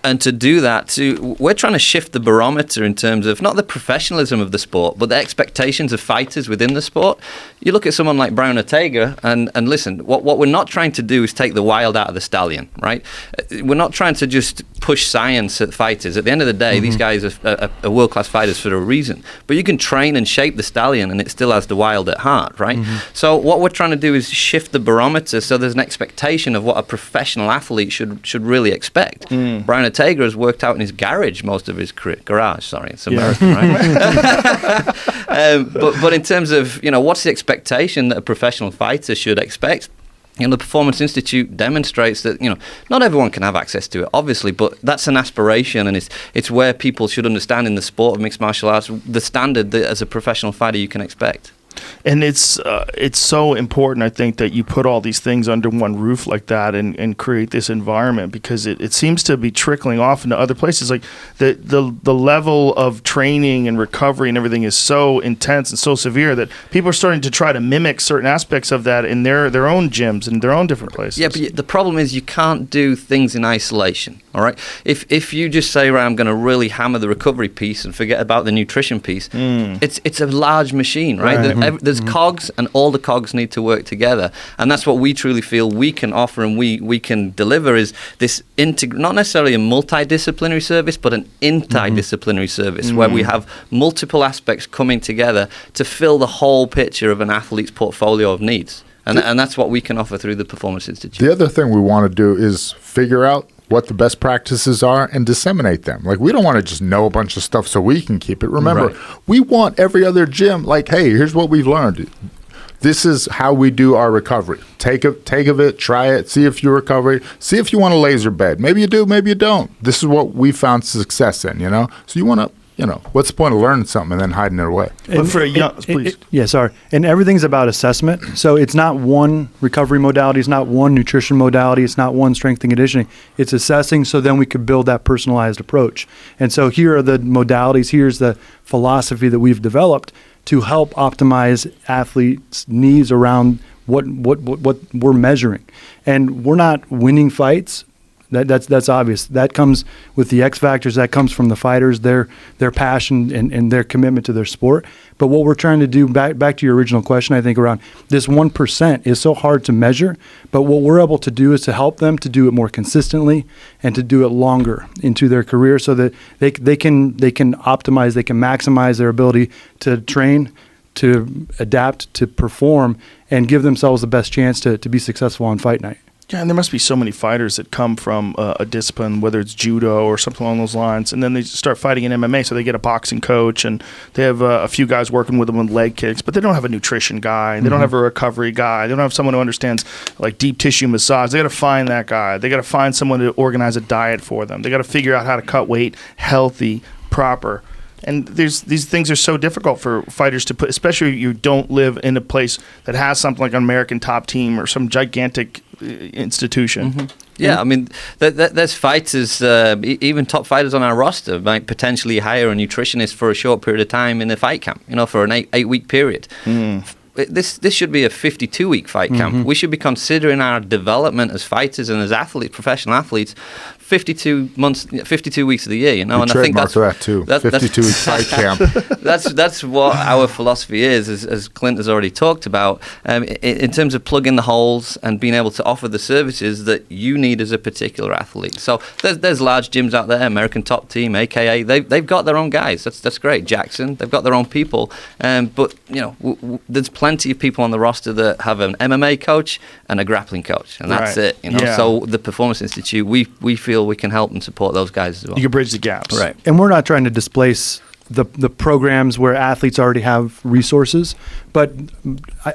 And to do that, we're trying to shift the barometer in terms of not the professionalism of the sport, but the expectations of fighters within the sport. You look at someone like Brian Ortega, and listen, what we're not trying to do is take the wild out of the stallion, right? We're not trying to just push science at fighters. At the end of the day, these guys are world-class fighters for a reason. But you can train and shape the stallion, and it still has the wild at heart, right? So what we're trying to do is shift the barometer so there's an expectation of what a professional athlete should really expect. Brian Ortega has worked out in his garage most of his career. Garage, sorry, it's American, right? But in terms of, what's the expectation that a professional fighter should expect? The Performance Institute demonstrates that, not everyone can have access to it, obviously, but that's an aspiration, and it's where people should understand in the sport of mixed martial arts the standard that as a professional fighter you can expect. And it's so important, I think, that you put all these things under one roof like that and create this environment, because it seems to be trickling off into other places. Like the level of training and recovery and everything is so intense and so severe that people are starting to try to mimic certain aspects of that in their own gyms and their own different places. Yeah, but the problem is you can't do things in isolation, all right? If you just say, right, I'm going to really hammer the recovery piece and forget about the nutrition piece, it's a large machine, right? There's cogs, and all the cogs need to work together, and that's what we truly feel we can offer and we can deliver is this not necessarily a multidisciplinary service, but an interdisciplinary service where we have multiple aspects coming together to fill the whole picture of an athlete's portfolio of needs, and that's what we can offer through the Performance Institute. The other thing we want to do is figure out what the best practices are and disseminate them. Like, we don't want to just know a bunch of stuff so we can keep it. Remember, we want every other gym, like, hey, here's what we've learned. This is how we do our recovery. Take of it, try it, see if you recover, see if you want a laser bed. Maybe you do, maybe you don't. This is what we found success in, So you want to, what's the point of learning something and then hiding it away? But for a young, please. And everything's about assessment. So it's not one recovery modality, it's not one nutrition modality, it's not one strength and conditioning. It's assessing so then we could build that personalized approach. And so here are the modalities, here's the philosophy that we've developed to help optimize athletes' needs around what we're measuring. And we're not winning fights. That's obvious. That comes with the X factors. That comes from the fighters, their passion and their commitment to their sport. But what we're trying to do, back to your original question, I think around this 1% is so hard to measure. But what we're able to do is to help them to do it more consistently and to do it longer into their career, so that they can optimize, they can maximize their ability to train, to adapt, to perform, and give themselves the best chance to be successful on fight night. Yeah, and there must be so many fighters that come from a discipline, whether it's judo or something along those lines, and then they start fighting in MMA, so they get a boxing coach, and they have a few guys working with them with leg kicks, but they don't have a nutrition guy, they don't have a recovery guy, they don't have someone who understands like deep tissue massage. They got to find that guy. They got to find someone to organize a diet for them. They got to figure out how to cut weight healthy, proper. And these things are so difficult for fighters to put, especially if you don't live in a place that has something like an American Top Team or some gigantic institution. Yeah, I mean, there's fighters, even top fighters on our roster might potentially hire a nutritionist for a short period of time in a fight camp, for an 8-week period. This should be a 52-week fight camp. We should be considering our development as fighters and as athletes, professional athletes, 52 weeks of the year, And I think that's that too. 52-week fight camp. That's what our philosophy is, as Clint has already talked about, in terms of plugging the holes and being able to offer the services that you need as a particular athlete. So there's large gyms out there, American Top Team, AKA, they've got their own guys. That's great. Jackson, they've got their own people. But there's plenty of people on the roster that have an MMA coach and a grappling coach, and that's it. Yeah. So the Performance Institute, we feel we can help and support those guys as well. You can bridge the gaps. Right. And we're not trying to displace the programs where athletes already have resources, but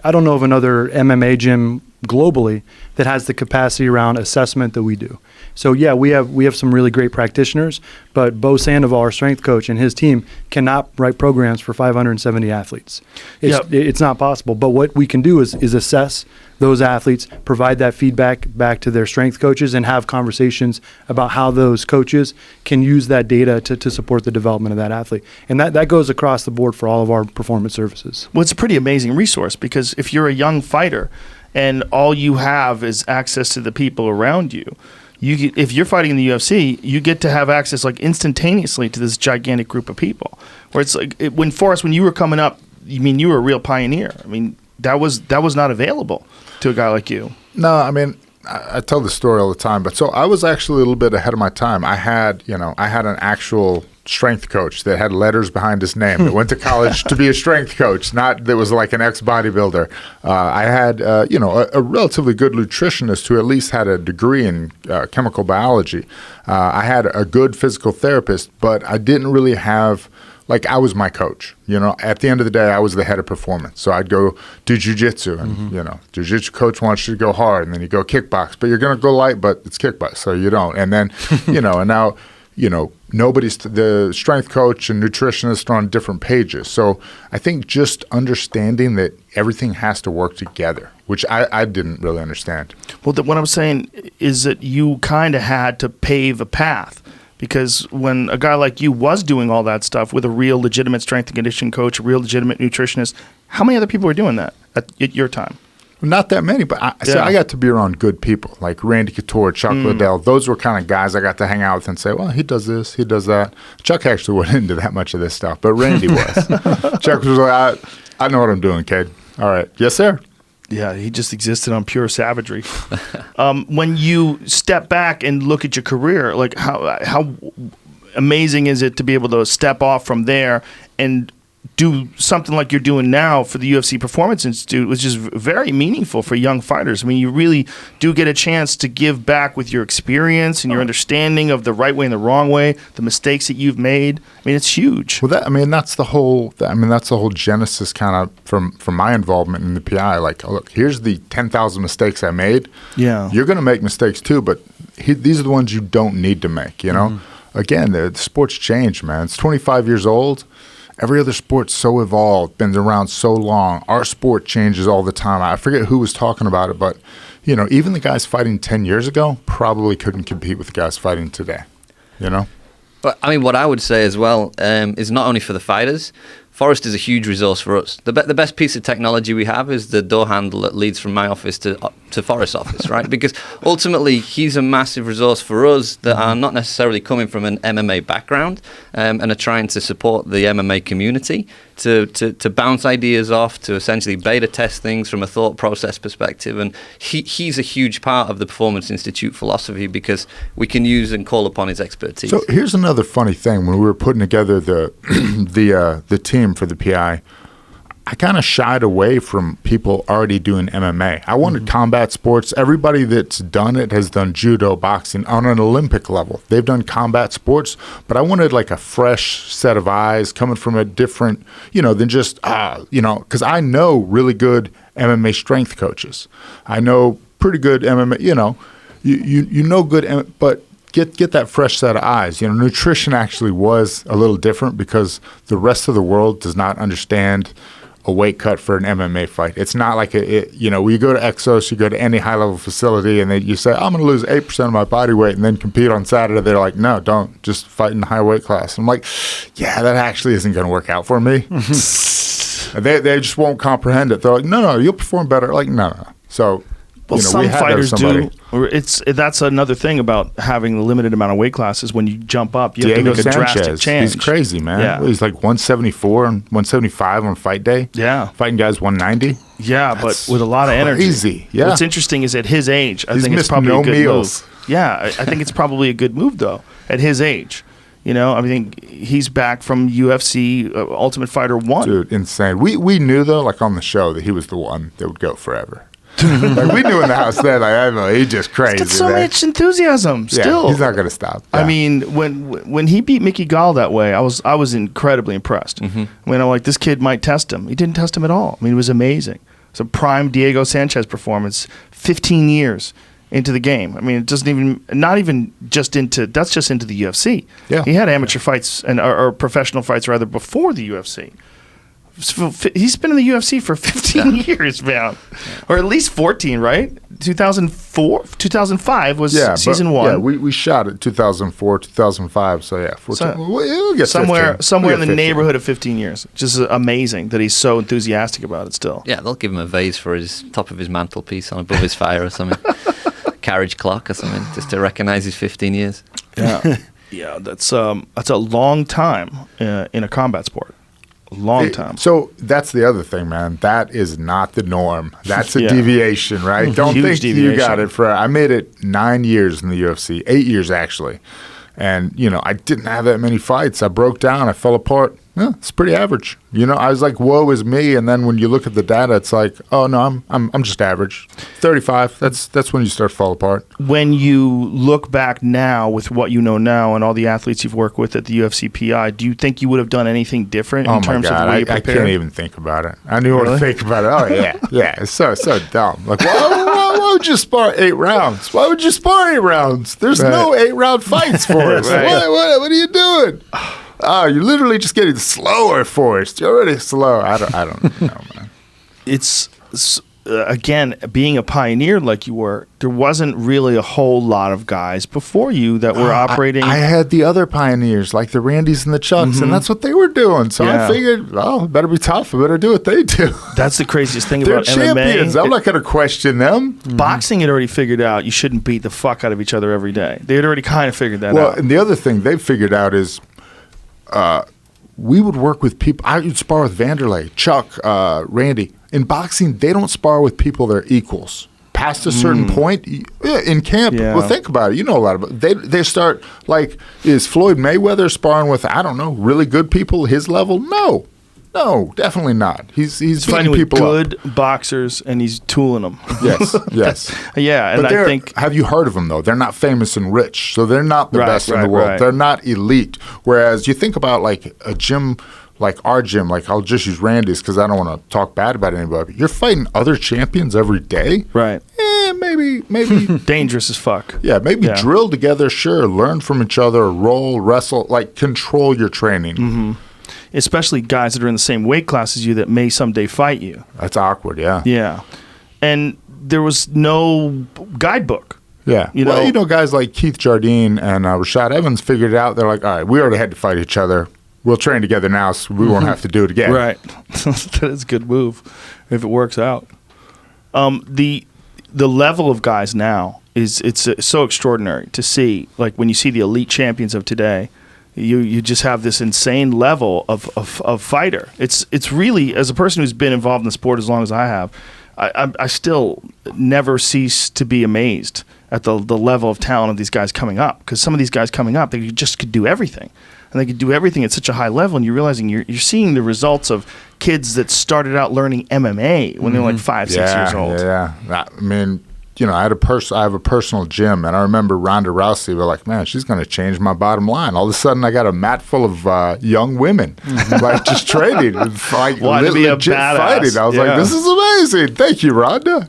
I don't know of another MMA gym globally that has the capacity around assessment that we do. So yeah, we have some really great practitioners, but Bo Sandoval, our strength coach, and his team cannot write programs for 570 athletes. It's not possible. But what we can do is assess those athletes, provide that feedback back to their strength coaches, and have conversations about how those coaches can use that data to support the development of that athlete. And that goes across the board for all of our performance services. Well, it's a pretty amazing resource, because if you're a young fighter and all you have is access to the people around you, if you're fighting in the UFC, you get to have access like instantaneously to this gigantic group of people. Where it's like when you were coming up, you were a real pioneer. I mean, that was not available to a guy like you. No, I mean, I tell the story all the time, but so I was actually a little bit ahead of my time. I had an actual strength coach that had letters behind his name that went to college to be a strength coach, not that was like an ex-bodybuilder. I had, a relatively good nutritionist who at least had a degree in chemical biology. I had a good physical therapist, but I didn't really have, like, I was my coach. At the end of the day, I was the head of performance. So I'd go do jiu-jitsu, and, jiu-jitsu coach wants you to go hard, and then you go kickbox. But you're going to go light, but it's kickbox, so you don't. And then, and now, the strength coach and nutritionist are on different pages. So I think just understanding that everything has to work together, which I didn't really understand. Well, what I'm saying is that you kind of had to pave a path. Because when a guy like you was doing all that stuff with a real legitimate strength and conditioning coach, a real legitimate nutritionist, how many other people were doing that at your time? Not that many, but I got to be around good people like Randy Couture, Chuck Liddell. Those were kind of guys I got to hang out with and say, well, he does this, he does that. Chuck actually wasn't into that much of this stuff, but Randy was. Chuck was like, I know what I'm doing, kid. All right. Yes, sir. Yeah, he just existed on pure savagery. When you step back and look at your career, like how amazing is it to be able to step off from there and do something like you're doing now for the UFC Performance Institute, which is very meaningful for young fighters. I mean, you really do get a chance to give back with your experience and your understanding of the right way and the wrong way, the mistakes that you've made. I mean, it's huge. Well, that's the whole genesis kind of from my involvement in the PI. Like, look, here's the 10,000 mistakes I made. Yeah. You're going to make mistakes too, but these are the ones you don't need to make, Again, the sport's changed, man. It's 25 years old. Every other sport's so evolved, been around so long. Our sport changes all the time. I forget who was talking about it, but, even the guys fighting 10 years ago probably couldn't compete with the guys fighting today, But, I mean, what I would say as well is not only for the fighters, Forrest is a huge resource for us. The best piece of technology we have is the door handle that leads from my office to Forrest's office, right? Because ultimately, he's a massive resource for us that are not necessarily coming from an MMA background and are trying to support the MMA community to bounce ideas off, to essentially beta test things from a thought process perspective. And he's a huge part of the Performance Institute philosophy because we can use and call upon his expertise. So here's another funny thing. When we were putting together the team for the PI, I kind of shied away from people already doing MMA. I wanted combat sports. Everybody that's done it has done judo, boxing on an Olympic level. They've done combat sports, but I wanted like a fresh set of eyes coming from a different, than just, because I know really good MMA strength coaches. I know pretty good MMA, good, but get that fresh set of eyes. Nutrition actually was a little different because the rest of the world does not understand a weight cut for an MMA fight. It's not like when you go to Exos, you go to any high-level facility, and you say, I'm going to lose 8% of my body weight and then compete on Saturday. They're like, no, don't. Just fight in the high weight class. I'm like, yeah, that actually isn't going to work out for me. They just won't comprehend it. They're like, no, you'll perform better. Like, no. So, well, some fighters do. That's another thing about having the limited amount of weight classes. When you jump up, you have to make a drastic change. He's crazy, man. Yeah. He's like 174 and 175 on fight day. Yeah. Fighting guys 190. Yeah, but with a lot of energy. Crazy. Yeah. What's interesting is at his age, I He's think it's missed probably no a good meals. move. Yeah, I think it's probably a good move, though, at his age. I think he's back from UFC Ultimate Fighter 1. Dude, insane. We knew, though, like on the show, that he was the one that would go forever. Like we knew in the house then, I don't know, he's just crazy. He's got so much enthusiasm still. Yeah, he's not going to stop. Yeah. I mean, when he beat Mickey Gall that way, I was incredibly impressed. When I'm like, this kid might test him. He didn't test him at all. I mean, it was amazing. It's a prime Diego Sanchez performance. 15 years into the game. I mean, it doesn't even, not even just into, that's just into the UFC. Yeah. He had amateur fights or professional fights rather before the UFC. He's been in the UFC for 15 years, man. Or at least 14, right? 2005 was season 1. Yeah, we shot it 2004, 2005. So yeah, 14. So, we'll get somewhere 15. in the neighborhood of 15 years. Just amazing that he's so enthusiastic about it still. Yeah, they'll give him a vase for his top of his mantelpiece on above his fire or something. Carriage clock or something, just to recognise his 15 years. Yeah, yeah, that's a long time in a combat sport. Long time. So that's the other thing, man. That is not the norm. That's a Yeah. deviation, right? Don't Huge think deviation. you got it for. I made it 9 years in the UFC, 8 years actually, and I didn't have that many fights. I broke down. I fell apart. Yeah, it's pretty average. I was like, "Woe is me!" And then when you look at the data, it's like, "Oh no, I'm just average." 35. That's when you start to fall apart. When you look back now with what you know now and all the athletes you've worked with at the UFC PI, do you think you would have done anything different in terms of the way you I prepared? can't even think about it. I knew what to Really? think about it. Oh yeah. It's so dumb. Like, why would you spar 8 rounds? Why would you spar 8 rounds? There's no 8-round fights for us. Right. What are you doing? Oh, you're literally just getting slower for us. You're already slow. I don't know, man. It's again, being a pioneer like you were, there wasn't really a whole lot of guys before you that were operating. I had the other pioneers, like the Randys and the Chucks, and that's what they were doing. So Yeah. I figured, it better be tough. I better do what they do. That's the craziest thing They're about champions. MMA. I'm not going to question them. Boxing had already figured out you shouldn't beat the fuck out of each other every day. They had already kind of figured that Well, out. and the other thing they've figured out is we would work with people. I would spar with Vanderlei, Chuck, Randy. In boxing, they don't spar with people that are equals. Past a certain point in camp, Yeah. well, think about it. You know a lot about it. They start like, is Floyd Mayweather sparring with, I don't know, really good people his level? No, definitely not. He's Fighting beating with people good up. boxers and he's tooling them. Yes. Yeah, and But I think have you heard of them though? They're not famous and rich, so they're not the Right, best in right, the world. right. They're not elite. Whereas you think about like a gym, like our gym, like I'll just use Randy's because I don't want to talk bad about anybody. You're fighting other champions every day. right, Maybe. dangerous as fuck. Yeah, maybe Yeah. drill together, sure. Learn from each other, roll, wrestle, like control your training. Especially guys that are in the same weight class as you that may someday fight you. That's awkward, yeah. Yeah, and there was no guidebook. Yeah. You know- guys like Keith Jardine and Rashad Evans figured it out. They're like, all right, we already had to fight each other. We'll train together now, so we won't have to do it again. Right, that is a good move if it works out. The level of guys now it's so extraordinary to see. Like when you see the elite champions of today, you just have this insane level of fighter. It's really, as a person who's been involved in the sport as long as I have, I still never cease to be amazed at the level of talent of these guys coming up. Because some of these guys coming up, they just could do everything. And they could do everything at such a high level, and you're realizing you're seeing the results of kids that started out learning MMA when they were like 5, 6 years old. Yeah. I mean, I have a personal gym, and I remember Ronda Rousey. We're like, man, she's going to change my bottom line. All of a sudden, I got a mat full of young women, like just training, like Wanting to be a legit badass. fighting. I was Yeah. like, this is amazing. Thank you, Ronda.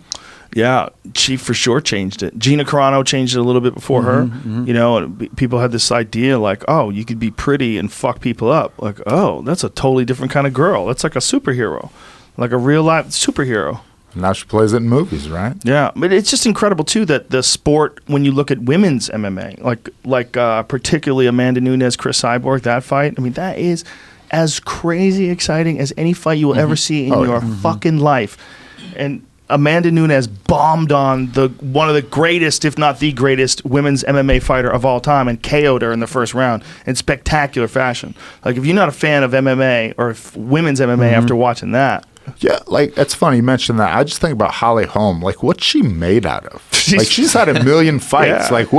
Yeah, she for sure changed it. Gina Carano changed it a little bit before her. And people had this idea like, oh, you could be pretty and fuck people up. Like, oh, that's a totally different kind of girl. That's like a superhero, like a real life superhero. Now she plays it in movies, right? Yeah, but it's just incredible too that the sport, when you look at women's MMA, like particularly Amanda Nunes, Chris Cyborg, that fight. I mean, that is as crazy exciting as any fight you will ever see in your fucking life. And Amanda Nunes bombed on one of the greatest, if not the greatest, women's MMA fighter of all time and KO'd her in the first round in spectacular fashion. Like, if you're not a fan of MMA or women's MMA after watching that. Yeah, like, it's funny you mentioned that. I just think about Holly Holm. Like, what's she made out of? Like, she's had 1 million fights. Yeah. Like,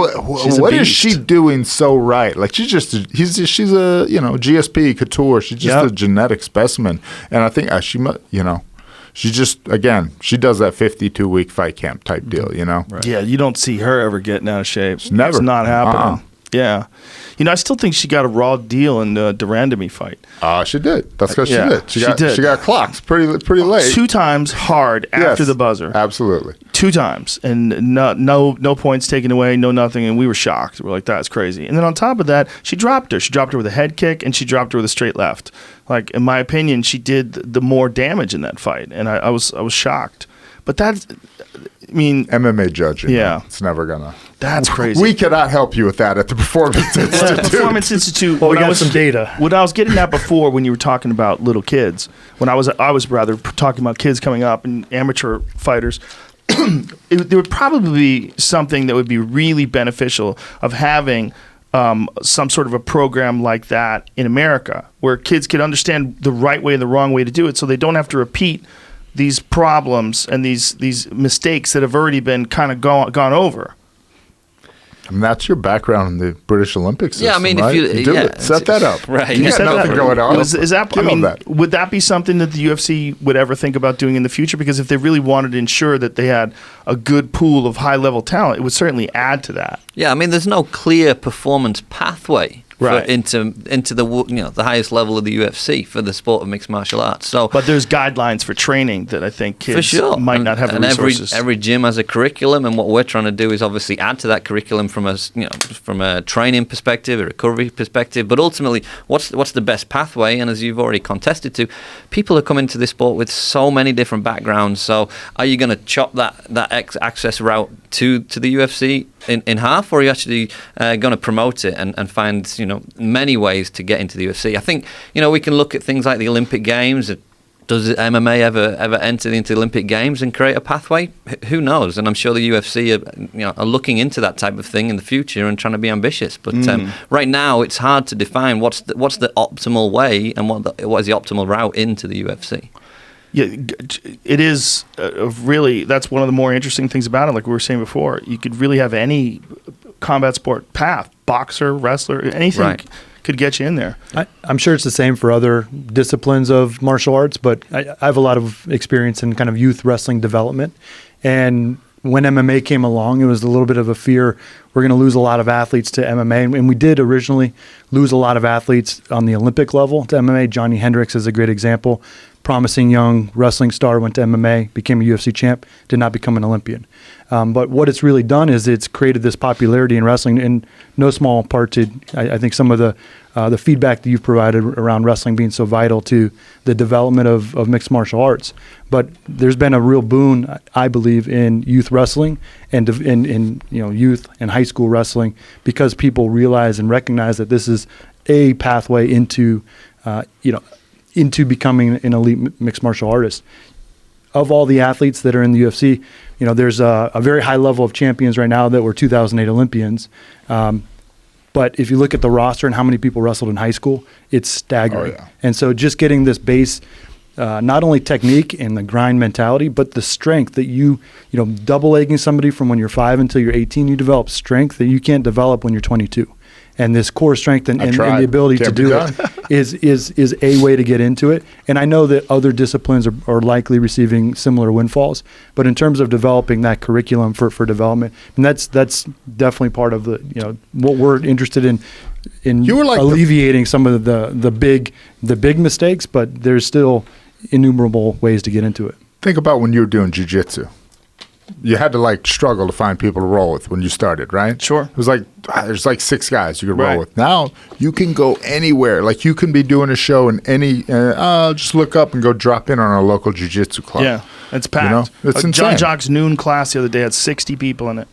She's a what is beast. she doing so right? Like, she's a GSP couture. She's just a genetic specimen. And I think she just, again, she does that 52-week fight camp type deal, Right. Yeah, you don't see her ever getting out of shape. Never. It's not happening. Yeah. I still think she got a raw deal in the Durandamy fight. She did. That's because Yeah, she did. She got clocked pretty late. 2 times hard after the buzzer. Absolutely. 2 times, and no points taken away, no nothing, and we were shocked. We're like, that's crazy. And then on top of that, she dropped her. She dropped her with a head kick, and she dropped her with a straight left. Like, in my opinion, she did the more damage in that fight, and I was shocked. But that's, I mean, MMA judging. Yeah. It's never gonna. That's crazy. We cannot help you with that at the Performance Institute. Performance Institute. Well, we when I got was- some data. What I was getting at before, when you were talking about little kids, when I was rather talking about kids coming up and amateur fighters. There would probably be something that would be really beneficial of having some sort of a program like that in America, where kids could understand the right way and the wrong way to do it, so they don't have to repeat these problems and these mistakes that have already been kind of gone over. And that's your background in the British Olympic system. Yeah, I mean, if right? you- do yeah, it. Set that up. right. You You got said nothing that. going on. Is that? Give I mean, them that. would that be something that the UFC would ever think about doing in the future? Because if they really wanted to ensure that they had a good pool of high-level talent, it would certainly add to that. Yeah, I mean, there's no clear performance pathway Right. into the the highest level of the UFC for the sport of mixed martial arts. So, But there's guidelines for training that I think kids for sure, might not have the and resources. every gym has a curriculum, and what we're trying to do is obviously add to that curriculum from a training perspective, a recovery perspective. But ultimately, what's the best pathway? And as you've already contested to, people are coming to this sport with so many different backgrounds. So, are you going to chop that access route to the UFC in half, or are you actually going to promote it and find many ways to get into the UFC? I think we can look at things like the Olympic Games. Does MMA ever enter into the Olympic Games and create a pathway? Who knows? And I'm sure the UFC are looking into that type of thing in the future and trying to be ambitious. But right now, it's hard to define what's the optimal way and what is the optimal route into the UFC. Yeah, it is really, that's one of the more interesting things about it. Like we were saying before, you could really have any combat sport path, boxer, wrestler, anything Right. could get you in there. I'm sure it's the same for other disciplines of martial arts, but I have a lot of experience in kind of youth wrestling development. And when MMA came along, it was a little bit of a fear. We're going to lose a lot of athletes to MMA. And we did originally lose a lot of athletes on the Olympic level to MMA. Johnny Hendricks is a great example. Promising young wrestling star, went to MMA, became a UFC champ, did not become an Olympian. But what it's really done is it's created this popularity in wrestling, in no small part to, I think, some of the feedback that you've provided around wrestling being so vital to the development of mixed martial arts. But there's been a real boon, I believe, in youth wrestling and in youth and high school wrestling, because people realize and recognize that this is a pathway into becoming an elite mixed martial artist. Of all the athletes that are in the UFC, there's a very high level of champions right now that were 2008 Olympians. But if you look at the roster and how many people wrestled in high school, it's staggering. Oh, yeah. And so just getting this base, not only technique and the grind mentality, but the strength that double egging somebody from when you're 5 until you're 18, you develop strength that you can't develop when you're 22. And this core strength and the ability to do it is a way to get into it. And I know that other disciplines are likely receiving similar windfalls. But in terms of developing that curriculum for development, and that's definitely part of what we're interested in You were like alleviating some of the big mistakes. But there's still innumerable ways to get into it. Think about when you were doing jiu-jitsu. You had to struggle to find people to roll with when you started, right? Sure. It was there's 6 guys you could Right. roll with. Now you can go anywhere. You can be doing a show in any. Just look up and go drop in on a local jiu-jitsu club. Yeah, it's packed. It's John insane. Jock's noon class the other day had 60 people in it.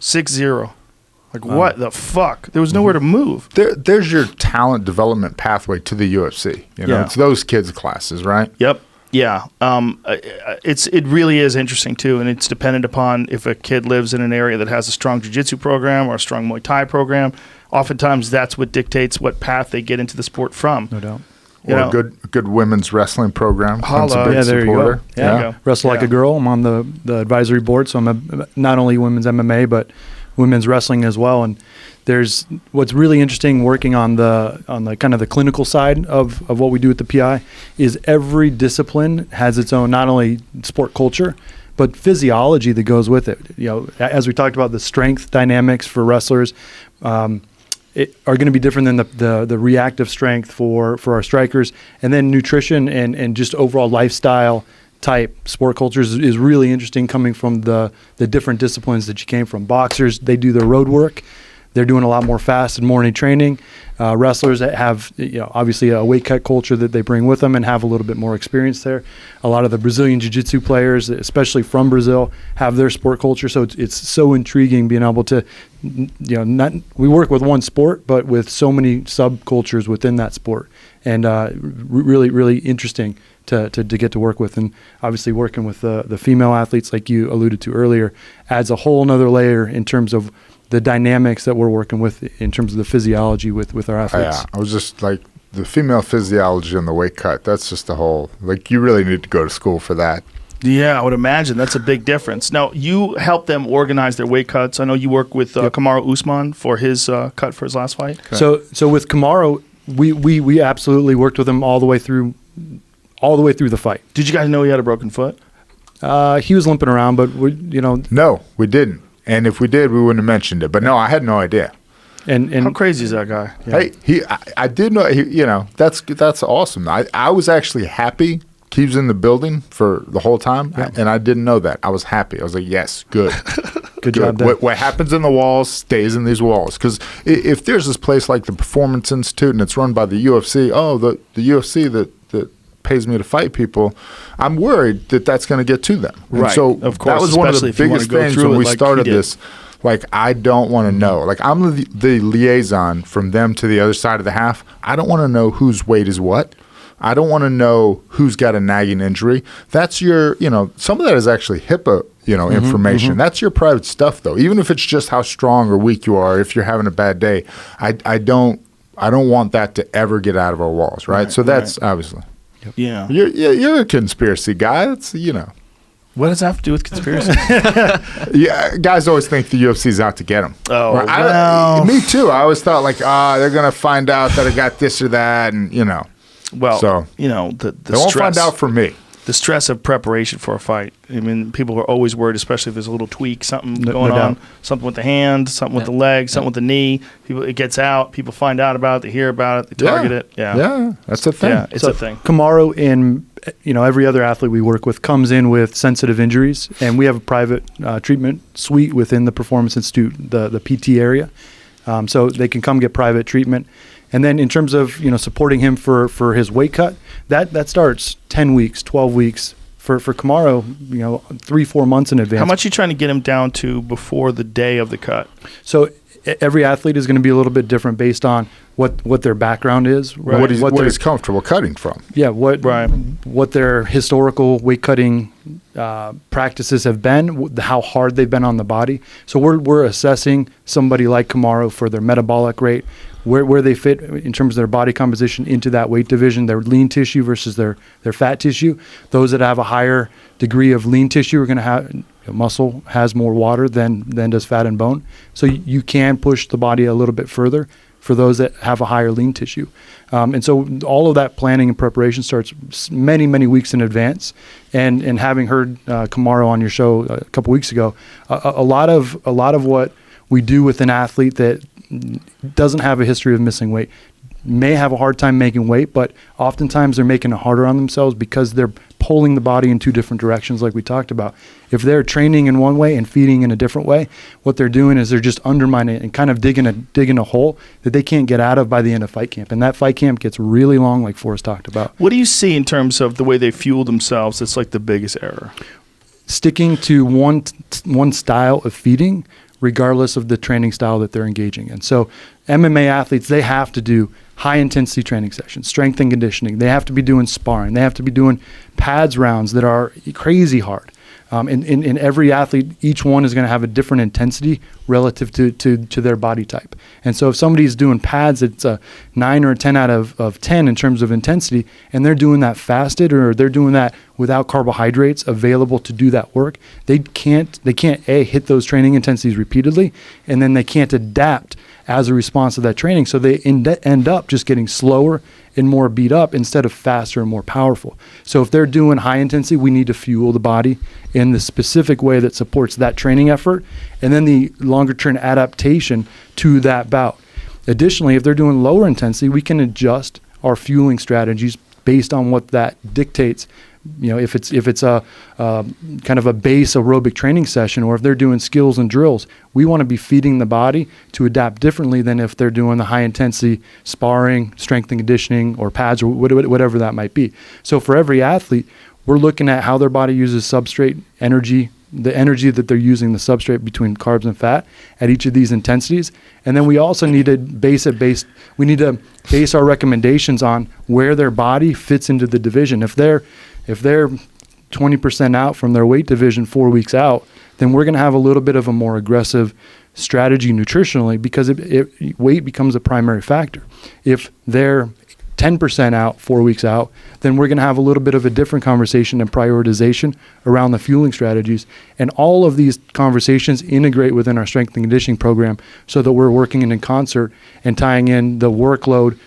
6-0. What the fuck? There was nowhere to move. There's your talent development pathway to the UFC. Yeah. It's those kids' classes, right? Yep. Yeah. It really is interesting too, and it's dependent upon if a kid lives in an area that has a strong jiu-jitsu program or a strong Muay Thai program. Oftentimes, that's what dictates what path they get into the sport from. No doubt. You Or know. a good women's wrestling program. I'm a Holla. big Yeah, there you go. supporter. There you go. Wrestle Like Yeah. a Girl. I'm on the advisory board, so I'm not only women's MMA but women's wrestling as well. And there's what's really interesting working on the kind of the clinical side of what we do at the PI is every discipline has its own not only sport culture but physiology that goes with it. As we talked about the strength dynamics for wrestlers. are going to be different than the reactive strength for our strikers. And then nutrition and just overall lifestyle type sport cultures is really interesting, coming from the different disciplines that you came from. Boxers, they do their road work. They're doing a lot more fast and morning training. Wrestlers that have, obviously a weight cut culture that they bring with them and have a little bit more experience there. A lot of the Brazilian jiu-jitsu players, especially from Brazil, have their sport culture. So it's so intriguing being able to, we work with one sport, but with so many subcultures within that sport, and really, really interesting to get to work with. And obviously working with the female athletes, like you alluded to earlier, adds a whole nother layer in terms of the dynamics that we're working with in terms of the physiology with our athletes. Yeah, I was just like, the female physiology and the weight cut, that's just a whole, like, you really need to go to school for that. Yeah, I would imagine that's a big difference. Now, you help them organize their weight cuts. I know you work with Kamaru Usman for his cut for his last fight. Okay. So with Kamaru, we absolutely worked with him all the way through the fight. Did you guys know he had a broken foot? He was limping around, but No, we didn't. And if we did, we wouldn't have mentioned it. But no, I had no idea. And how crazy is that guy? Yeah. Hey, I did know. That's awesome. I was actually happy he was in the building for the whole time, and I didn't know that. I was happy. I was like, yes, good. Good job, Dan. What happens in the walls stays in these walls. Because if there's this place like the Performance Institute and it's run by the UFC, the UFC that pays me to fight people, I'm worried that that's going to get to them. Right. And so of course, that was one of the biggest things when we started this. Like, I don't want to know. Like, I'm the liaison from them to the other side of the half. I don't want to know whose weight is what. I don't want to know who's got a nagging injury. That's your, some of that is actually HIPAA, information. Mm-hmm. That's your private stuff, though. Even if it's just how strong or weak you are, if you're having a bad day, I don't want that to ever get out of our walls, right? So that's obviously. Yep. Yeah. You're a conspiracy guy. It's, What does that have to do with conspiracy? Yeah, guys always think the UFC's out to get them. Oh, well. Me too. I always thought like, they're going to find out that I got this or that, and Well, so, the they won't stress, find out from me. The stress of preparation for a fight. I mean, people are always worried, especially if there's a little tweak, something going on, something with the hand, something with the leg, something with the knee. It gets out. People find out about it. They hear about it. They target it. Yeah, that's a thing. Yeah, it's a thing. Kamaru and every other athlete we work with comes in with sensitive injuries, and we have a private treatment suite within the Performance Institute, the PT area, so they can come get private treatment. And then in terms of supporting him for his weight cut, that starts 10 weeks, 12 weeks. For Kamaru, 3-4 months in advance. How much are you trying to get him down to before the day of the cut? So every athlete is going to be a little bit different based on what their background is. Right. What he's comfortable cutting from. Yeah, what their historical weight cutting practices have been, how hard they've been on the body. So we're assessing somebody like Kamaru for their metabolic rate, where they fit in terms of their body composition into that weight division, their lean tissue versus their fat tissue. Those that have a higher degree of lean tissue are going to have muscle has more water than does fat and bone. So you can push the body a little bit further for those that have a higher lean tissue. And so all of that planning and preparation starts many, many weeks in advance. And having heard Kamaru on your show a couple weeks ago, a lot of what we do with an athlete that doesn't have a history of missing weight may have a hard time making weight, but oftentimes they're making it harder on themselves because they're pulling the body in two different directions like we talked about. If they're training in one way and feeding in a different way, what they're doing is they're just undermining it and kind of digging a hole that they can't get out of by the end of fight camp. And that fight camp gets really long, like Forrest talked about. What do you see in terms of the way they fuel themselves that's like the biggest error? Sticking to one style of feeding regardless of the training style that they're engaging in. So MMA athletes, they have to do high-intensity training sessions, strength and conditioning. They have to be doing sparring. They have to be doing pads rounds that are crazy hard. In every athlete, each one is going to have a different intensity relative to their body type. And so if somebody's doing pads, it's a 9 or a 10 out of 10 in terms of intensity, and they're doing that fasted or they're doing that without carbohydrates available to do that work, they can't hit those training intensities repeatedly, and then they can't adapt as a response to that training. So they end up just getting slower and more beat up instead of faster and more powerful. So if they're doing high intensity, we need to fuel the body in the specific way that supports that training effort, and then the longer term adaptation to that bout. Additionally, if they're doing lower intensity, we can adjust our fueling strategies based on what that dictates. If it's a kind of a base aerobic training session, or if they're doing skills and drills, we want to be feeding the body to adapt differently than if they're doing the high intensity sparring, strength and conditioning, or pads, or whatever that might be. So for every athlete, we're looking at how their body uses substrate energy, the energy that they're using, the substrate between carbs and fat at each of these intensities. And then we also need to base our recommendations on where their body fits into the division. If they're 20% out from their weight division 4 weeks out, then we're going to have a little bit of a more aggressive strategy nutritionally, because weight becomes a primary factor. If they're 10% out 4 weeks out, then we're going to have a little bit of a different conversation and prioritization around the fueling strategies. And all of these conversations integrate within our strength and conditioning program, so that we're working in concert and tying in the workload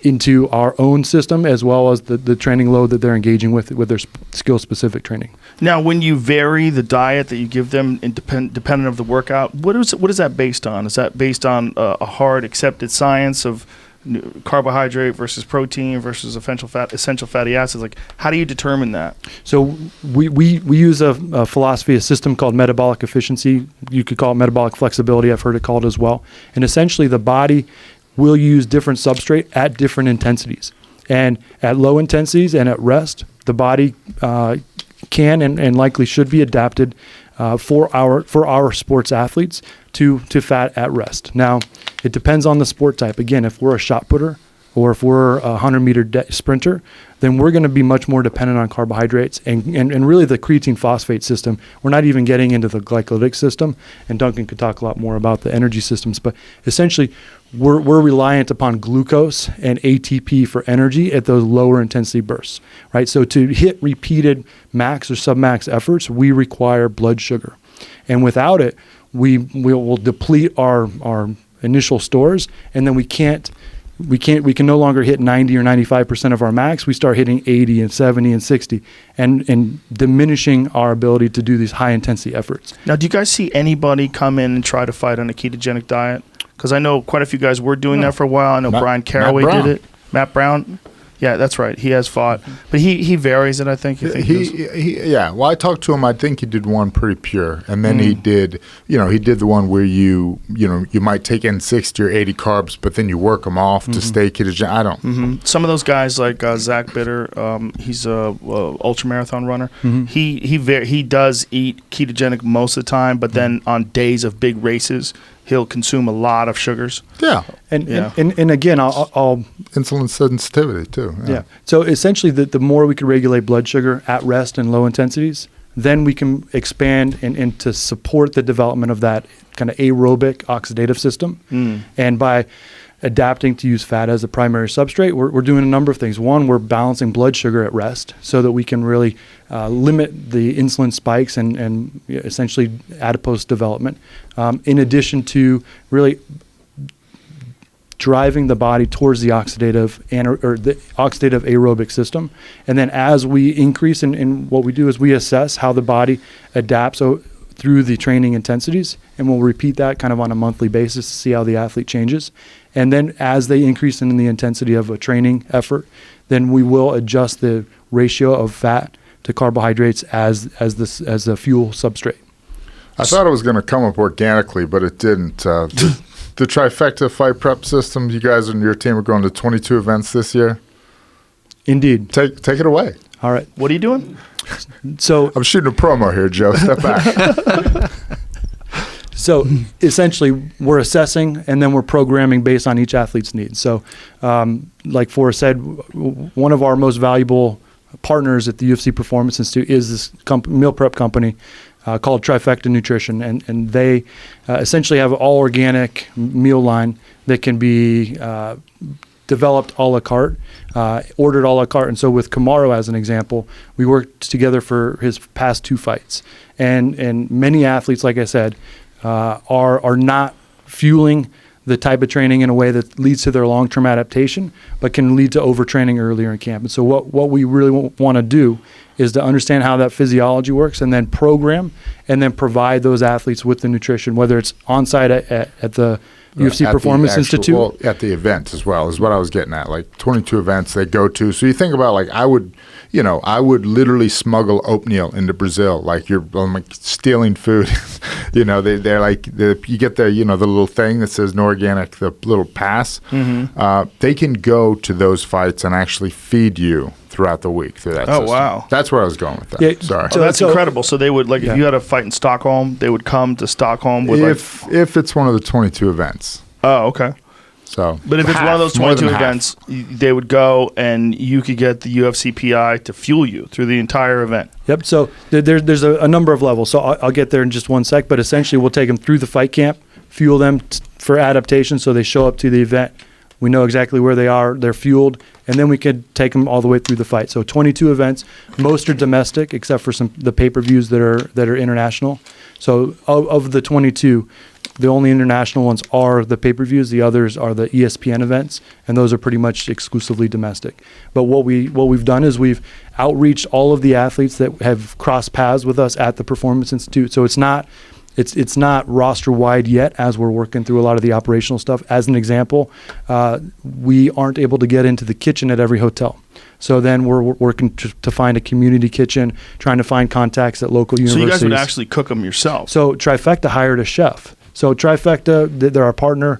into our own system, as well as the training load that they're engaging with their skill-specific training. Now, when you vary the diet that you give them dependent of the workout, what is that based on? Is that based on a hard accepted science of carbohydrate versus protein versus essential fatty acids? Like, how do you determine that? So we use a philosophy, a system called metabolic efficiency. You could call it metabolic flexibility. I've heard it called as well. And essentially, the body will use different substrate at different intensities. And at low intensities and at rest, the body can and likely should be adapted for our sports athletes to fat at rest. Now, it depends on the sport type. Again, if we're a shot putter or if we're a 100-meter sprinter, then we're going to be much more dependent on carbohydrates and really the creatine phosphate system. We're not even getting into the glycolytic system, and Duncan could talk a lot more about the energy systems, but essentially we're reliant upon glucose and ATP for energy at those lower intensity bursts, right? So to hit repeated max or submax efforts, we require blood sugar. And without it, we will deplete our initial stores, and then we can no longer hit 90 or 95% of our max. We start hitting 80 and 70 and 60 and diminishing our ability to do these high intensity efforts. Now, do you guys see anybody come in and try to fight on a ketogenic diet? Because I know quite a few guys were doing that for a while. I know Brian Caraway did it. Matt Brown. Yeah, that's right. He has fought, but he varies it. I think. Well, I talked to him. I think he did one pretty pure, and then he did the one where you might take in 60 or 80 carbs, but then you work them off to stay ketogenic. I don't. Some of those guys like Zach Bitter, he's a ultra marathon runner. He does eat ketogenic most of the time, but then on days of big races, he'll consume a lot of sugars. Yeah. And again, I'll insulin sensitivity too. Yeah. So essentially, the more we can regulate blood sugar at rest and low intensities, then we can expand and to support the development of that kind of aerobic oxidative system. And by adapting to use fat as a primary substrate, we're doing a number of things. One, we're balancing blood sugar at rest so that we can really limit the insulin spikes and essentially adipose development, in addition to really driving the body towards the oxidative or the oxidative aerobic system. And then as we increase in what we do is we assess how the body adapts through the training intensities, and we'll repeat that kind of on a monthly basis to see how the athlete changes. And then as they increase in the intensity of a training effort, then we will adjust the ratio of fat to carbohydrates as a fuel substrate. I thought it was going to come up organically, but it didn't. The Trifecta Fight Prep System, you guys and your team are going to 22 events this year. Indeed. Take it away. All right. What are you doing? So I'm shooting a promo here, Joe. Step back. So essentially, we're assessing and then we're programming based on each athlete's needs. So like Forrest said, one of our most valuable partners at the UFC Performance Institute is this meal prep company called Trifecta Nutrition. And they essentially have an all organic meal line that can be developed a la carte, ordered a la carte. And so with Kamaru, as an example, we worked together for his past 2 fights. And many athletes, like I said, are not fueling the type of training in a way that leads to their long-term adaptation, but can lead to overtraining earlier in camp. And so what we really want to do is to understand how that physiology works and then program and then provide those athletes with the nutrition, whether it's on-site at the UFC at Performance the Institute? Well, at the events as well is what I was getting at. Like 22 events they go to. So you think about like I would literally smuggle oatmeal into Brazil. Like I'm like stealing food. They're like you get the the little thing that says no organic, the little pass. Mm-hmm. They can go to those fights and actually feed you throughout the week through that system. Wow. That's where I was going with that. Yeah, Sorry. So that's incredible. So they would, like, Yeah. if you had a fight in Stockholm, they would come to Stockholm with if it's one of the 22 events. Oh, okay. So, But if it's one of those more 22 than half. events, they would go and you could get the UFC PI to fuel you through the entire event. Yep. So there's a number of levels. So I'll get there in just one sec. But essentially, we'll take them through the fight camp, fuel them for adaptation, so they show up to the event. We know exactly where they are. They're fueled, and then we could take them all the way through the fight. So 22 events. Most are domestic, except for the pay-per-views that are international. So of the 22, the only international ones are the pay-per-views. The others are the ESPN events, and those are pretty much exclusively domestic. But what we've done is we've outreached all of the athletes that have crossed paths with us at the Performance Institute. So it's not roster wide yet, as we're working through a lot of the operational stuff. As an example, we aren't able to get into the kitchen at every hotel. So then we're working to find a community kitchen, trying to find contacts at local universities. So you guys would actually cook them yourself. So Trifecta hired a chef. So Trifecta, they're our partner.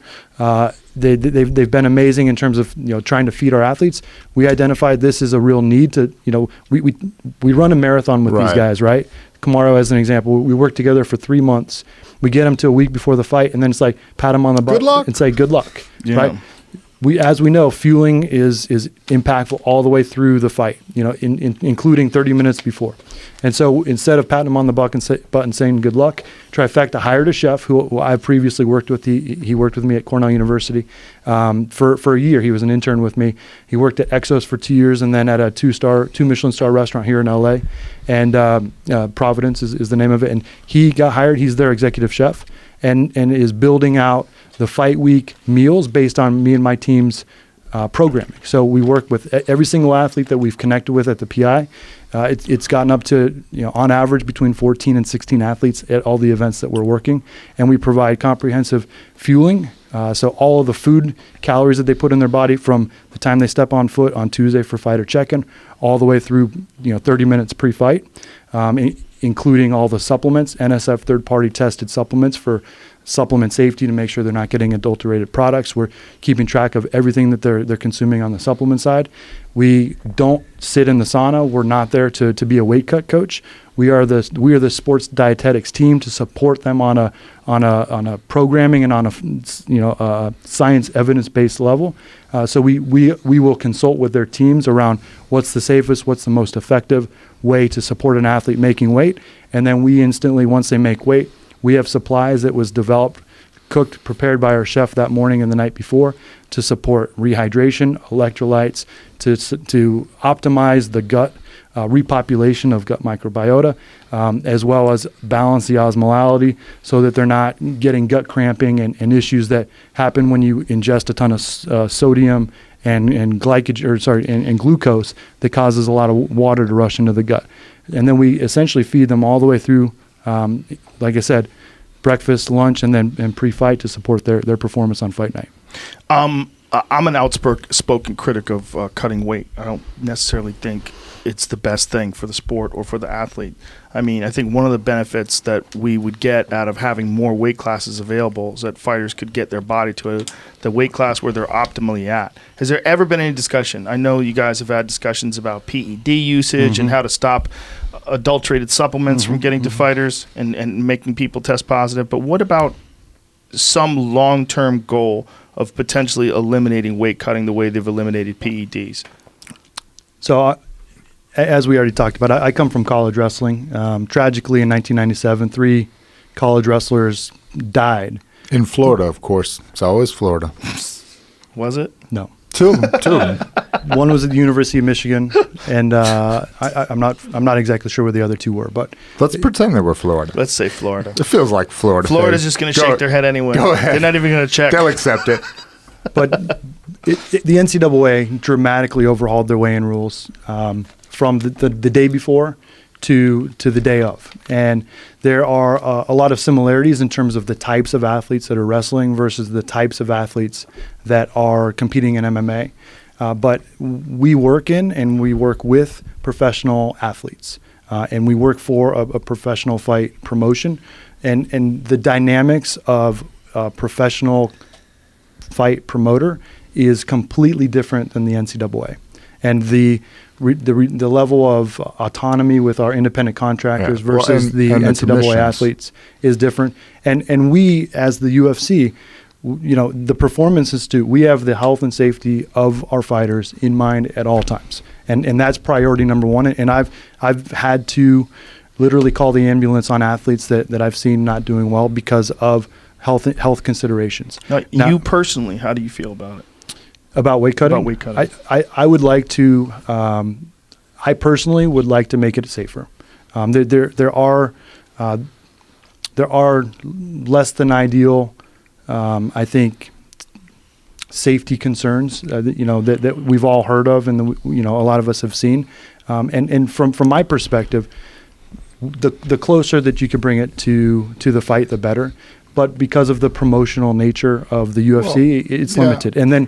They've been amazing in terms of trying to feed our athletes. We identified this as a real need to we run a marathon with these guys, right? Kamaru, as an example, we work together for 3 months. We get him to a week before the fight, and then it's like pat him on the butt Good luck. and say good luck, Yeah. right? As we know, fueling is impactful all the way through the fight, including 30 minutes before. And so instead of patting him on the butt and saying good luck, Trifecta hired a chef who I previously worked with. He worked with me at Cornell University for a year. He was an intern with me. He worked at Exos for 2 years and then at a two Michelin star restaurant here in LA. And Providence is the name of it. And he got hired. He's their executive chef and is building out the fight week meals based on me and my team's programming. So we work with every single athlete that we've connected with at the PI. It's gotten up to, on average between 14 and 16 athletes at all the events that we're working. And we provide comprehensive fueling. So all of the food calories that they put in their body from the time they step on foot on Tuesday for fighter check-in all the way through, 30 minutes pre-fight, including all the supplements, NSF third-party tested supplements for supplement safety to make sure they're not getting adulterated products. We're keeping track of everything that they're consuming on the supplement side. We don't sit in the sauna. We're not there to be a weight cut coach. We are the sports dietetics team to support them on a programming and on a science evidence-based level. So we will consult with their teams around what's the safest, what's the most effective way to support an athlete making weight, and then we instantly, once they make weight, we have supplies that was developed, cooked, prepared by our chef that morning and the night before to support rehydration, electrolytes, to optimize the gut repopulation of gut microbiota, as well as balance the osmolality so that they're not getting gut cramping and issues that happen when you ingest a ton of sodium and glucose that causes a lot of water to rush into the gut. And then we essentially feed them all the way through, like I said, breakfast, lunch, and then pre-fight to support their performance on fight night. I'm an outspoken critic of cutting weight. I don't necessarily think it's the best thing for the sport or for the athlete. I mean, I think one of the benefits that we would get out of having more weight classes available is that fighters could get their body to the weight class where they're optimally at. Has there ever been any discussion? I know you guys have had discussions about PED usage and how to stop adulterated supplements from getting to fighters and making people test positive. But what about some long-term goal of potentially eliminating weight cutting the way they've eliminated PEDs? So as we already talked about, I come from college wrestling. Tragically, in 1997, 3 college wrestlers died. In Florida, of course. It's always Florida. Was it? No. Two of them. One was at the University of Michigan, and I'm not exactly sure where the other 2 were, but Let's pretend they were Florida. Let's say Florida. It feels like Florida. Florida's just going to shake their head anyway. Go ahead. They're not even going to check. They'll accept it. but the NCAA dramatically overhauled their weigh-in rules from the day before to the day of. And there are a lot of similarities in terms of the types of athletes that are wrestling versus the types of athletes that are competing in MMA. But we work in and we work with professional athletes. And we work for a professional fight promotion. And the dynamics of a professional fight promoter is completely different than the NCAA. And the level of autonomy with our independent contractors versus the NCAA athletes is different. And we, as the UFC, the Performance Institute, we have the health and safety of our fighters in mind at all times. And that's priority number one. And I've had to literally call the ambulance on athletes that I've seen not doing well because of health considerations. Now, you personally, how do you feel about it? About weight cutting? About weight cutting. I would like to, I personally would like to make it safer. There are less than ideal, I think, safety concerns that we've all heard of and a lot of us have seen. And from my perspective, the closer that you can bring it to the fight, the better. But because of the promotional nature of the UFC, it's limited. And then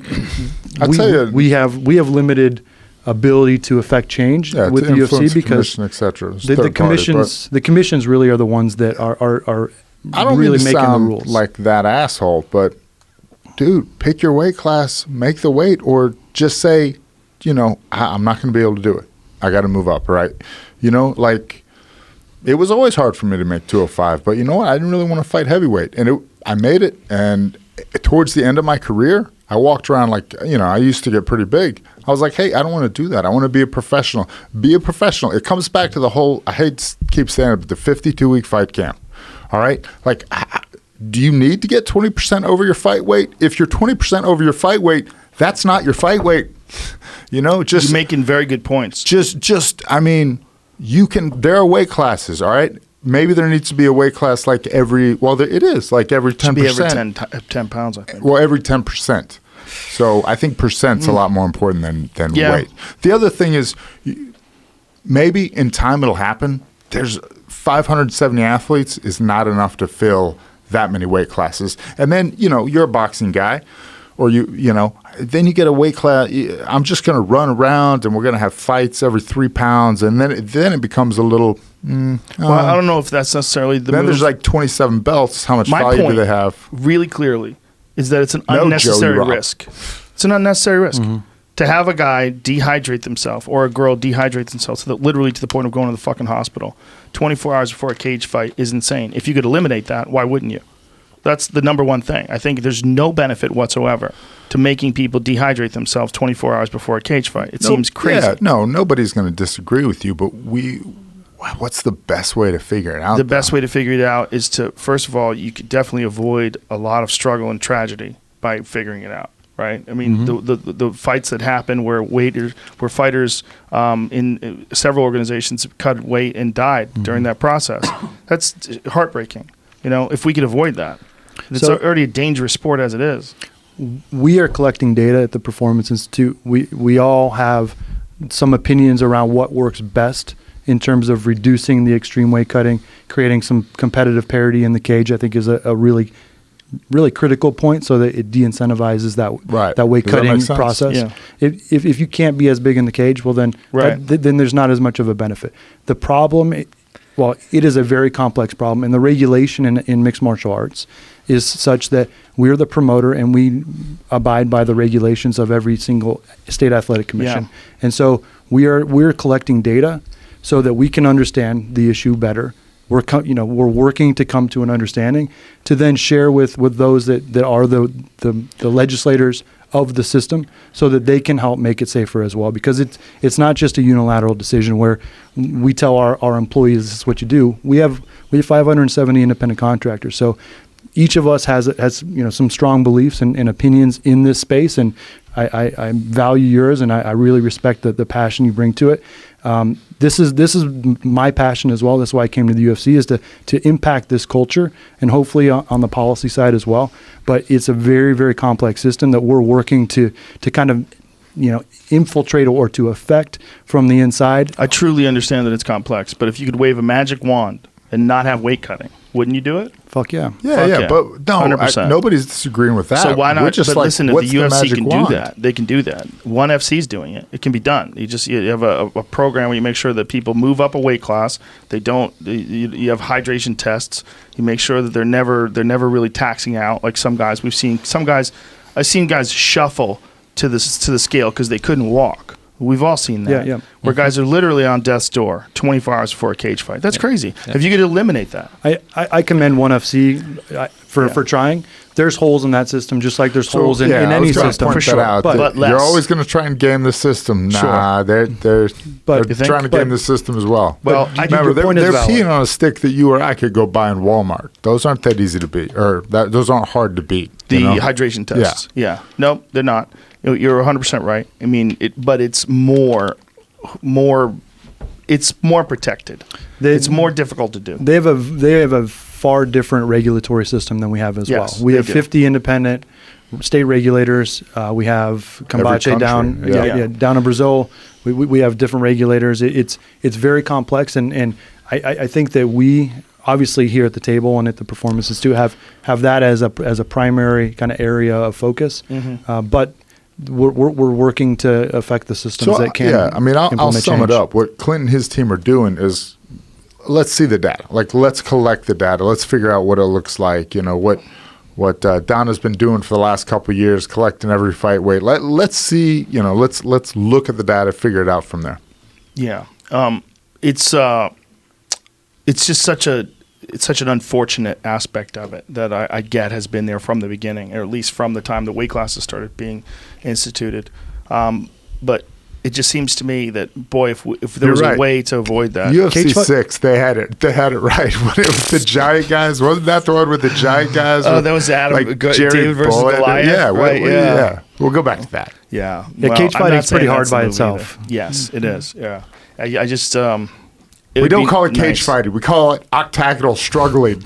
we have limited ability to affect change with the UFC because the commissions really are the ones that are I don't really mean to making sound the rules. like that asshole, but dude, pick your weight class, make the weight, or just say, I'm not going to be able to do it. I got to move up, right? It was always hard for me to make 205, but you know what? I didn't really want to fight heavyweight, and I made it. And towards the end of my career, I walked around I used to get pretty big. I was like, hey, I don't want to do that. I want to be a professional. Be a professional. It comes back to the whole, I hate to keep saying it, but the 52-week fight camp. All right? Do you need to get 20% over your fight weight? If you're 20% over your fight weight, that's not your fight weight. You're making very good points. There are weight classes, all right? Maybe there needs to be a weight class it is, every 10%. Should be every 10 pounds, I think. Well, every 10%. So I think percent's a lot more important than weight. The other thing is, maybe in time it'll happen. There's 570 athletes is not enough to fill that many weight classes. And then, you're a boxing guy, or then you get a weight class. I'm just going to run around and we're going to have fights every 3 pounds. And then it becomes a little, well, I don't know if that's necessarily the then move. there's 27 belts. How much value do they have? Really clearly is that it's an unnecessary risk. It's an unnecessary risk. Mm-hmm. To have a guy dehydrate themselves or a girl dehydrate themselves literally to the point of going to the fucking hospital 24 hours before a cage fight is insane. If you could eliminate that, why wouldn't you? That's the number one thing. I think there's no benefit whatsoever to making people dehydrate themselves 24 hours before a cage fight. It seems crazy. Yeah, no, nobody's going to disagree with you, but what's the best way to figure it out? The best way to figure it out is to, first of all, you could definitely avoid a lot of struggle and tragedy by figuring it out. Right. I mean, the fights that happen where fighters in several organizations cut weight and died during that process. That's heartbreaking. If we could avoid that, it's already a dangerous sport as it is. We are collecting data at the Performance Institute. We all have some opinions around what works best in terms of reducing the extreme weight cutting, creating some competitive parity in the cage. I think is a really critical point, so that it de-incentivizes that weight cutting process. Yeah. If you can't be as big in the cage, well then then there's not as much of a benefit. The problem, it is a very complex problem, and the regulation in mixed martial arts is such that we're the promoter and we abide by the regulations of every single state athletic commission. Yeah. And so we're collecting data so that we can understand the issue better. We're working to come to an understanding to then share with those that are the legislators of the system, so that they can help make it safer as well. Because it's not just a unilateral decision where we tell our employees this is what you do. We have 570 independent contractors, so each of us has some strong beliefs and opinions in this space, and I value yours, and I really respect the passion you bring to it. This is my passion as well. That's why I came to the UFC, is to impact this culture, and hopefully on the policy side as well. But it's a very, very complex system that we're working to kind of infiltrate or to affect from the inside. I truly understand that it's complex, but if you could wave a magic wand and not have weight cutting, wouldn't you do it? Fuck yeah. Yeah, Fuck yeah. but no, 100%. nobody's disagreeing with that. So why not? We're just but like, listen, if what's the UFC magic can wand? do that, they can do that. ONE FC's doing it. It can be done. You have a program where you make sure that people move up a weight class. They don't. You have hydration tests. You make sure that they're never really taxing out like some guys. I've seen guys shuffle to the scale because they couldn't walk. We've all seen that. Yeah. Where guys are literally on death's door 24 hours before a cage fight. That's crazy. If you could eliminate that. I commend ONE FC for trying. There's holes in that system, just like there's holes in any system. For sure. But less. You're always going to try and game the system. Nah, they're trying to game the system as well. Well, I think remember, your point is they're valid. peeing on a stick that you or I could go buy in Walmart. Those aren't that easy to beat, or those aren't hard to beat. The you know? hydration tests. Yeah. Nope, they're not. You're 100% right. I mean, but it's more protected. It's more difficult to do. They have a far different regulatory system than we have as Yes, well. We they have do. 50 independent state regulators. We have Cambache country, down yeah. down in Brazil. We have different regulators. It's very complex, and I think that we obviously here at the table and at the Performance Institute have that as a primary kind of area of focus. But we're working to affect the systems that can. Yeah, I mean, I'll implement sum it change. up. What Clint and his team are doing is, let's see the data. Like, let's collect the data. Let's figure out what it looks like. You know, what Donna's been doing for the last couple of years, collecting every fight weight. Let's see. You know, let's look at the data, figure it out from there. Yeah. It's just such an unfortunate aspect of it that I get has been there from the beginning, or at least from the time the weight classes started being instituted. But it just seems to me that, boy, if there was You're right. a way to avoid that. UFC 6, they had it right. When it was the giant guys, wasn't that the one with the giant guys? Oh, that was Adam, Jerry David versus Bullitt? Goliath. Yeah, right, yeah. We'll go back to that. Yeah. Yeah, cage I'm fighting's not saying pretty hard that's the by movie itself. either. Yes, it is. Yeah. I just We don't call it cage fighting. We call it octagonal struggling.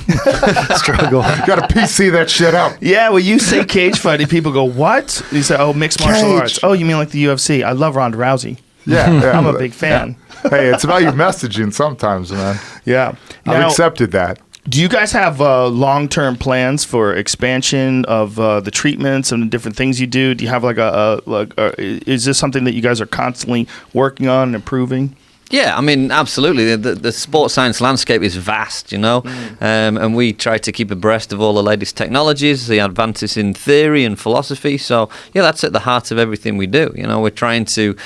Struggle. You got to PC that shit up. Yeah, when you say cage fighting, people go, "What?" You say, "Oh, mixed martial Cage. arts." Oh, you mean like the UFC? I love Ronda Rousey. Yeah. I'm a big fan. Hey, it's about your messaging sometimes, man. Yeah. I've Now, accepted that. do you guys have long-term plans for expansion of the treatments and the different things you do? Do you have is this something that you guys are constantly working on and improving? Yeah, I mean, absolutely. The sports science landscape is vast, you know, and we try to keep abreast of all the latest technologies, the advances in theory and philosophy. So, yeah, that's at the heart of everything we do. You know, we're trying to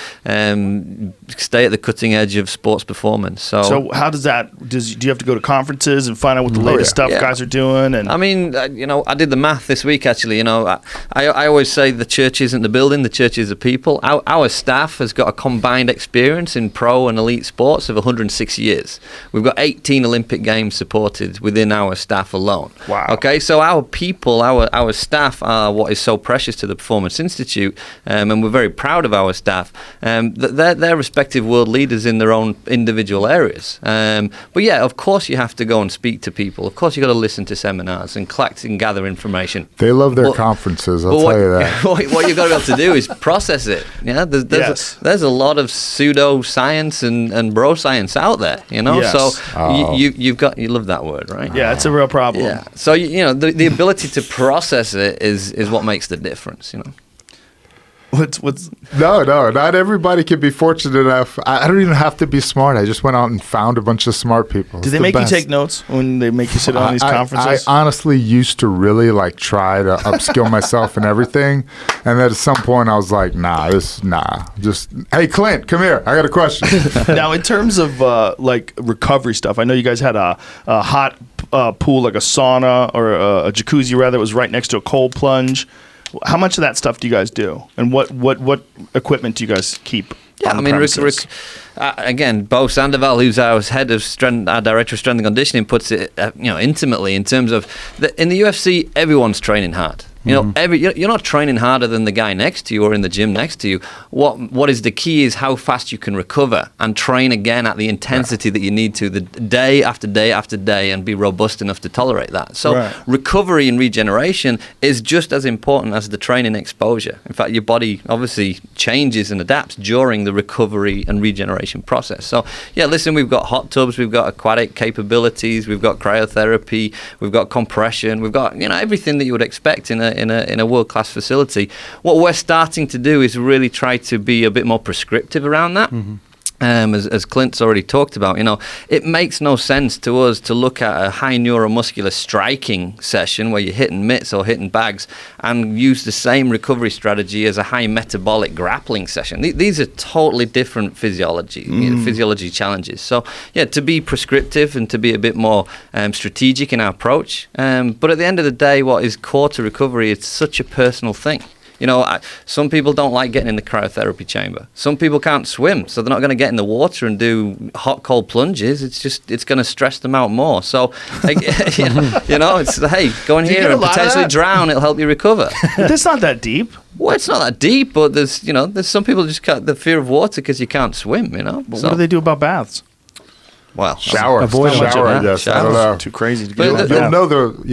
stay at the cutting edge of sports performance. So how does that? Do you have to go to conferences and find out what the latest stuff Yeah. guys are doing? And I mean, you know, I did the math this week, actually. You know, I always say the church isn't the building, the church is the people. Our staff has got a combined experience in pro and elite sports of 106 years. We've got 18 Olympic Games supported within our staff alone. Wow. Okay, so our people, our staff are what is so precious to the Performance Institute, and we're very proud of our staff. They're respective world leaders in their own individual areas. But yeah, of course you have to go and speak to people. Of course you've got to listen to seminars and collect and gather information. They love their But- conferences, I'll but tell you that. what you've got to be able to do is process it. Yeah, there's a lot of pseudo science and bro science out there. You know, Yes. so Oh. you love that word, right? yeah, it's a real problem. Yeah. So you know the ability to process it is what makes the difference. You know. What's No, not everybody can be fortunate enough. I don't even have to be smart. I just went out and found a bunch of smart people. do It's they the make best. you take notes when they make you sit on these conferences? I honestly used to really try to upskill myself and everything, and then at some point I was like, just hey Clint, come here. I got a question. Now, in terms of recovery stuff, I know you guys had a hot pool, like a sauna or a jacuzzi, rather. It was right next to a cold plunge. How much of that stuff do you guys do, and what equipment do you guys keep? Yeah, on I the mean, premises? again, Bo Sandoval, who's our head of strength, our director of strength and conditioning, puts it intimately in terms of in the UFC, everyone's training hard. You know, you're not training harder than the guy next to you or in the gym next to you. What is the key is how fast you can recover and train again at the intensity that you need to, the day after day after day, and be robust enough to tolerate that. So recovery and regeneration is just as important as the training exposure. In fact, your body obviously changes and adapts during the recovery and regeneration process. So yeah, listen, we've got hot tubs, we've got aquatic capabilities, we've got cryotherapy, we've got compression, we've got, you know, everything that you would expect in a world-class facility. What we're starting to do is really try to be a bit more prescriptive around that. As Clint's already talked about, you know, it makes no sense to us to look at a high neuromuscular striking session where you're hitting mitts or hitting bags and use the same recovery strategy as a high metabolic grappling session. These are totally different physiology challenges. So yeah, to be prescriptive and to be a bit more strategic in our approach. But at the end of the day, what is core to recovery, it's such a personal thing. You know, some people don't like getting in the cryotherapy chamber. Some people can't swim, so they're not going to get in the water and do hot, cold plunges. It's going to stress them out more. So, you know, it's, hey, go in here and potentially drown. It'll help you recover. It's not that deep. Well, it's not that deep, but there's some people just got the fear of water because you can't swim, you know. But what do they do about baths? Well, shower, I guess. I don't know. Too crazy to get. You'll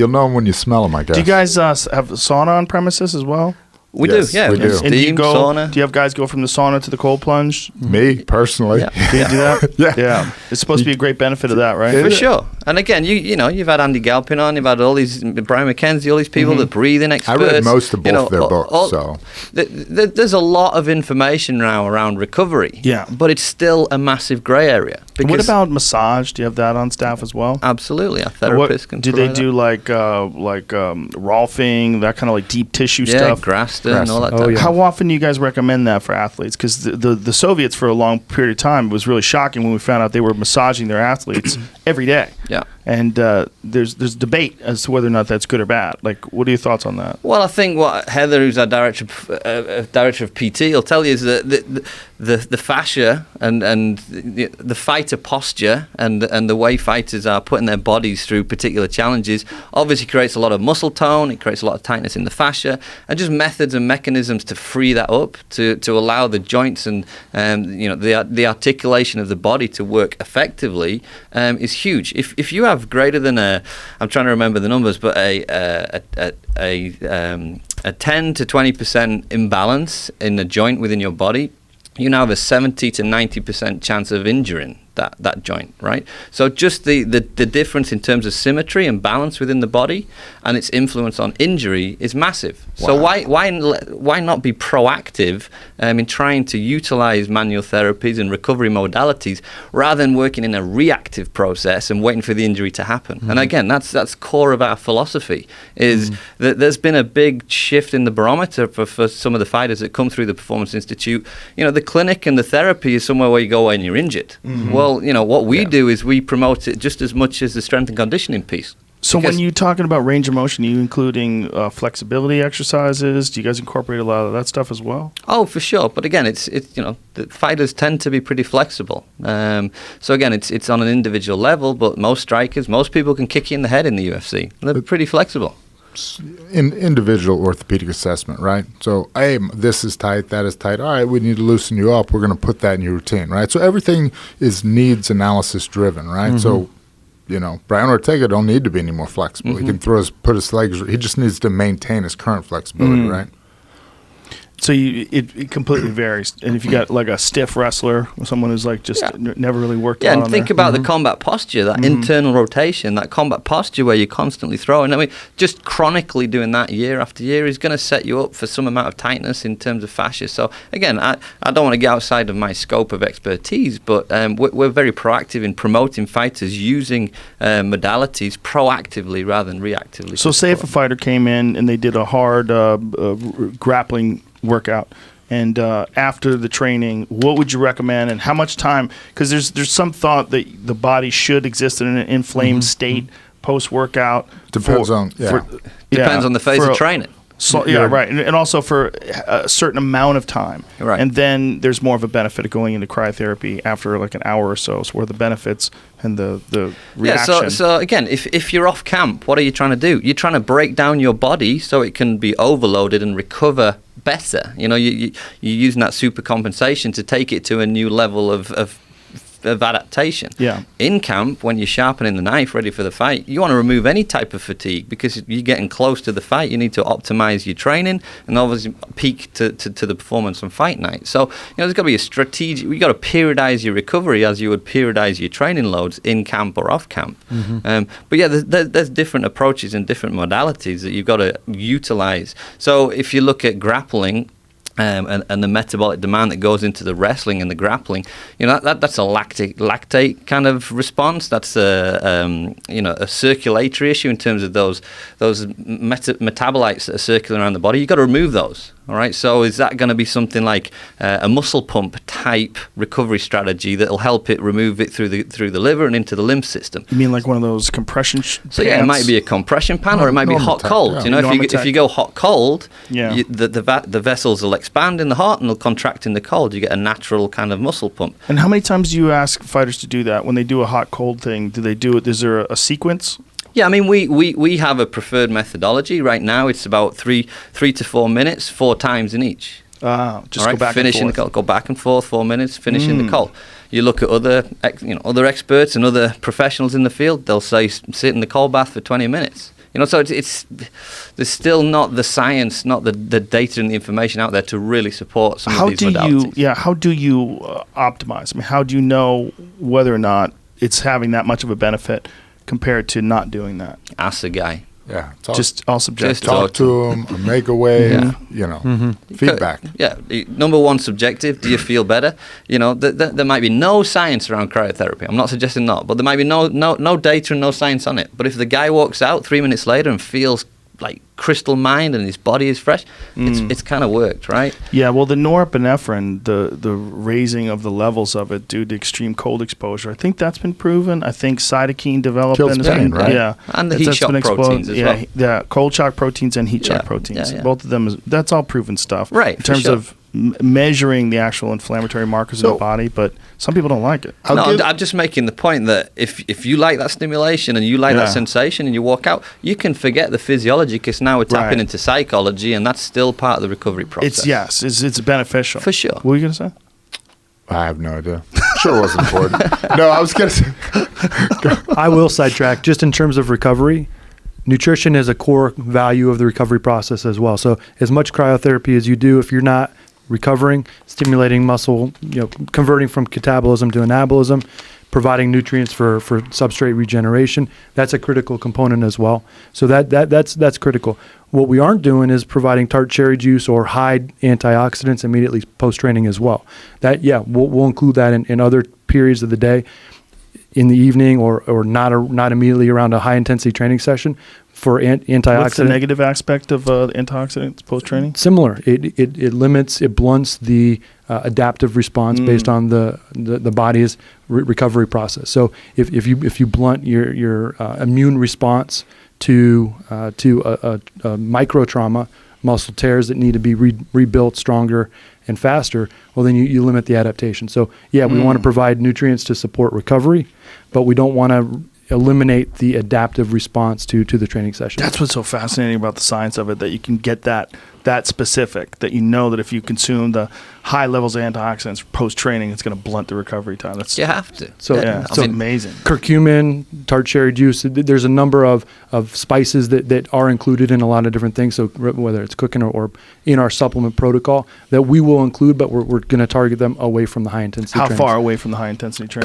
know them when you smell them, I guess. Do you guys have sauna on premises as as We do, yeah. We do. Steam, and sauna. Do you have guys go from the sauna to the cold plunge? Me, personally. Yeah. Do you do that? Yeah. It's supposed to be a great benefit of that, right? For sure. And again, you know, you've had Andy Galpin on, you've had all these, Brian McKenzie, all these people, the breathing experts. I read most of both their books, so. There's a lot of information now around recovery. Yeah. But it's still a massive grey area. What about massage? Do you have that on staff as well? Absolutely. Our therapists can do they do like Rolfing, that kind of like deep tissue stuff? Yeah, Graston and all that Oh, yeah. How often do you guys recommend that for athletes? Because the Soviets, for a long period of time, it was really shocking when we found out they were massaging their athletes every day. Yeah. And there's debate as to whether or not that's good or bad. Like, what are your thoughts on that? Well, I think what Heather, who's our director of PT, will tell you is that the fascia and the fighter posture and the way fighters are putting their bodies through particular challenges obviously creates a lot of muscle tone. It creates a lot of tightness in the fascia, and just methods and mechanisms to free that up to allow the joints and the articulation of the body to work effectively is huge. If you have greater than I'm trying to remember the numbers, but a 10 to 20% imbalance in the joint within your body, you now have a 70 to 90% chance of injuring that joint, right? So just the difference in terms of symmetry and balance within the body and its influence on injury is massive. Wow. So why not be proactive in trying to utilize manual therapies and recovery modalities rather than working in a reactive process and waiting for the injury to happen? And again, that's core of our philosophy, is that there's been a big shift in the barometer for some of the fighters that come through the Performance Institute. You know, the clinic and the therapy is somewhere where you go when you're injured. Well, you know, what we do is we promote it just as much as the strength and conditioning piece. So when you're talking about range of motion, are you including flexibility exercises? Do you guys incorporate a lot of that stuff as well? Oh, for sure. But again, it's the fighters tend to be pretty flexible. So again, it's on an individual level, but most strikers, most people can kick you in the head in the UFC. They're pretty flexible. In individual orthopedic assessment, right? So, hey, this is tight, that is tight. All right, we need to loosen you up. We're going to put that in your routine, right? So everything is needs analysis driven, right? So, you know, Brian Ortega don't need to be any more flexible. He can put his legs. He just needs to maintain his current flexibility, right? So it completely varies. And if you got like a stiff wrestler, someone who's like just never really worked out. Yeah, and think about the combat posture, that internal rotation, that combat posture where you're constantly throwing. I mean, just chronically doing that year after year is going to set you up for some amount of tightness in terms of fascia. So again, I don't want to get outside of my scope of expertise, but we're very proactive in promoting fighters using modalities proactively rather than reactively. So say if a fighter came in and they did a hard grappling workout, and after the training, what would you recommend, and how much time? Because there's some thought that the body should exist in an inflamed state post workout. Depends on the phase of training. So, yeah, right. And also for a certain amount of time. Right. And then there's more of a benefit of going into cryotherapy after like an hour or so. So where the benefits and the reaction. Yeah, so again, if you're off camp, what are you trying to do? You're trying to break down your body so it can be overloaded and recover better. You know, you're using that super compensation to take it to a new level of adaptation. Yeah. In camp, when you're sharpening the knife ready for the fight, you want to remove any type of fatigue because you're getting close to the fight. You need to optimize your training and obviously peak to the performance on fight night. So, there's got to be a strategic, you got to periodize your recovery as you would periodize your training loads in camp or off camp. Mm-hmm. But yeah, there's different approaches and different modalities that you've got to utilize. So if you look at grappling, and the metabolic demand that goes into the wrestling and the grappling, that's a lactate kind of response. That's a circulatory issue in terms of those metabolites that are circulating around the body. You've got to remove those. All right. So is that going to be something like a muscle pump type recovery strategy that'll help it remove it through the liver and into the lymph system? You mean like one of those compression So yeah, it might be a compression pan or it might be hot cold. Yeah. If you go hot cold, Yeah. the vessels will expand in the hot and they'll contract in the cold. You get a natural kind of muscle pump. And how many times do you ask fighters to do that? When they do a hot cold thing, do they do it? Is there a sequence? Yeah, I mean, we have a preferred methodology. Right now, it's about 3 to 4 minutes, 4 times in each. Just go back finishing and forth. go back and forth, 4 minutes, finishing the cold. You look at other experts and other professionals in the field. They'll say sit in the cold bath for 20 minutes. So it's there's still not the science, not the data and the information out there to really support some of these modalities. How do you optimize? I mean, how do you know whether or not it's having that much of a benefit compared to not doing that? Ask the guy. Yeah. Just all subjective. Talk to him, make a wave, feedback. Yeah. Number one, subjective. Do you feel better? There might be no science around cryotherapy. I'm not suggesting not, but there might be no data and no science on it. But if the guy walks out 3 minutes later and feels like crystal mind and his body is fresh, it's kind of worked, right? Yeah, well, the norepinephrine, the raising of the levels of it due to extreme cold exposure, I think that's been proven. I think cytokine development Kills pain, right? Yeah, And the heat shock proteins as well. Yeah, cold shock proteins and heat shock proteins. Yeah. Both of them, that's all proven stuff. Right, in terms for sure. of measuring the actual inflammatory markers in the body, but some people don't like it. I'm just making the point that if you like that stimulation and you like that sensation and you walk out, you can forget the physiology because now we're tapping into psychology and that's still part of the recovery process. It's beneficial. For sure. What were you going to say? I have no idea. Sure, it was important. No, I was going to say. I will sidetrack just in terms of recovery. Nutrition is a core value of the recovery process as well. So as much cryotherapy as you do, if you're not recovering, stimulating muscle, converting from catabolism to anabolism, providing nutrients for substrate regeneration, that's a critical component as well. So that's critical. What we aren't doing is providing tart cherry juice or high antioxidants immediately post-training as well. We'll include that in other periods of the day, in the evening or not immediately around a high intensity training session for antioxidant. What's the negative aspect of antioxidants post-training? Similar. It blunts the adaptive response based on the body's recovery process. So if you blunt your immune response to a micro trauma, muscle tears that need to be rebuilt stronger and faster, well, then you limit the adaptation. So we want to provide nutrients to support recovery, but we don't want to eliminate the adaptive response to the training session. That's what's so fascinating about the science of it, that you can get that specific, that that if you consume the high levels of antioxidants post-training, it's going to blunt the recovery time. You have to. So it's amazing. Curcumin, tart cherry juice, there's a number of spices that are included in a lot of different things. So whether it's cooking or in our supplement protocol that we will include, but we're going to target them away from the high intensity How trainings. far away from the high intensity training?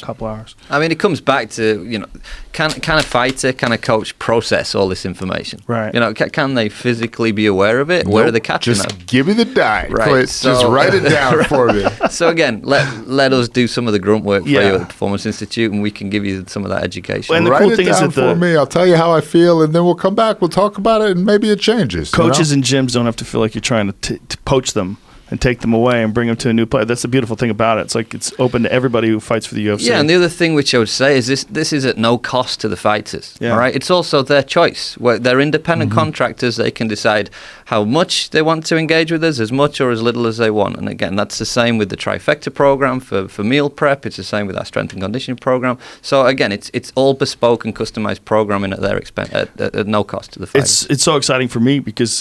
Couple hours. I mean, it comes back to, can a fighter, can a coach process all this information? Right. Can they physically be aware of it? Where are they catching Just that? give me the diet. Right, Clint. Just write it down for me. So again, let us do some of the grunt work for you Yeah. at the Performance Institute, and we can give you some of that education. And the Write cool it thing is down that for me. I'll tell you how I feel, and then we'll come back. We'll talk about it, and maybe it changes. Coaches and gyms don't have to feel like you're trying to poach them and take them away and bring them to a new place. That's the beautiful thing about it. It's like it's open to everybody who fights for the UFC. Yeah, and the other thing which I would say is this is at no cost to the fighters. Yeah. All right, it's also their choice. They're independent contractors. They can decide how much they want to engage with us, as much or as little as they want. And again, that's the same with the Trifecta program for meal prep. It's the same with our strength and conditioning program. So again, it's all bespoke and customized programming at their expense, at no cost to the fighters. It's so exciting for me because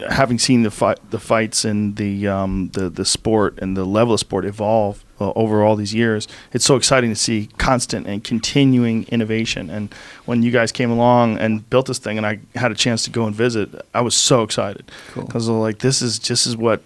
having seen the fights and the sport and the level of sport evolve over all these years, it's so exciting to see constant and continuing innovation. And when you guys came along and built this thing, and I had a chance to go and visit, I was so excited because like this is what.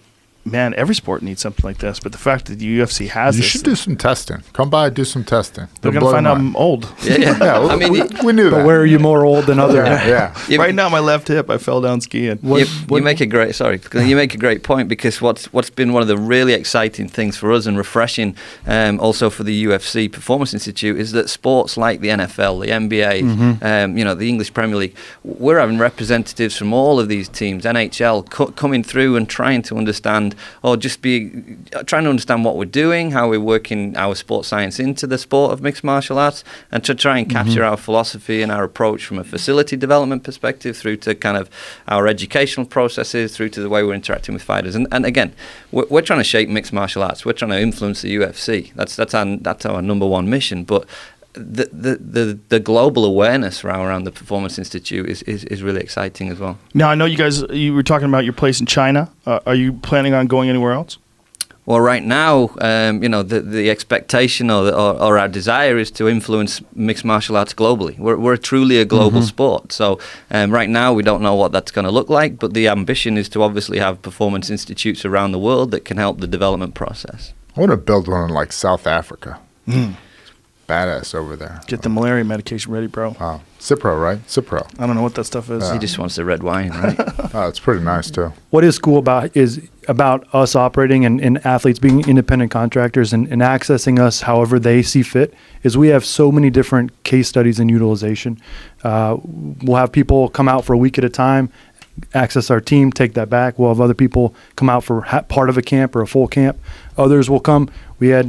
Man, every sport needs something like this, but the fact that the UFC has you this, should do some testing. Come by, do some testing. they're going to find out I'm old. Yeah. I mean, we knew that. But where are you more old than other? Yeah. Right now, my left hip, I fell down skiing. You make a great point, because what's been one of the really exciting things for us and refreshing, also for the UFC Performance Institute, is that sports like the NFL, the NBA, the English Premier League, we're having representatives from all of these teams, NHL, coming through and trying to understand, or just trying to understand what we're doing, how we're working our sports science into the sport of mixed martial arts, and to try and capture our philosophy and our approach from a facility development perspective through to kind of our educational processes, through to the way we're interacting with fighters. And again, we're trying to shape mixed martial arts. We're trying to influence the UFC. That's our number one mission. But the global awareness around the Performance Institute is really exciting as well. Now, I know you were talking about your place in China. Are you planning on going anywhere else? Well, right now, the expectation or our desire is to influence mixed martial arts globally. We're truly a global sport. So right now, we don't know what that's going to look like, but the ambition is to obviously have performance institutes around the world that can help the development process. I want to build one in like South Africa. Badass over there. Get the malaria medication ready, bro. Wow. Cipro, right? Cipro. I don't know what that stuff is. He just wants the red wine, right? Oh, it's pretty nice too. What is cool about us operating and athletes being independent contractors and accessing us however they see fit is we have so many different case studies and utilization. We'll have people come out for a week at a time, access our team, take that back. We'll have other people come out for part of a camp or a full camp. Others will come. We had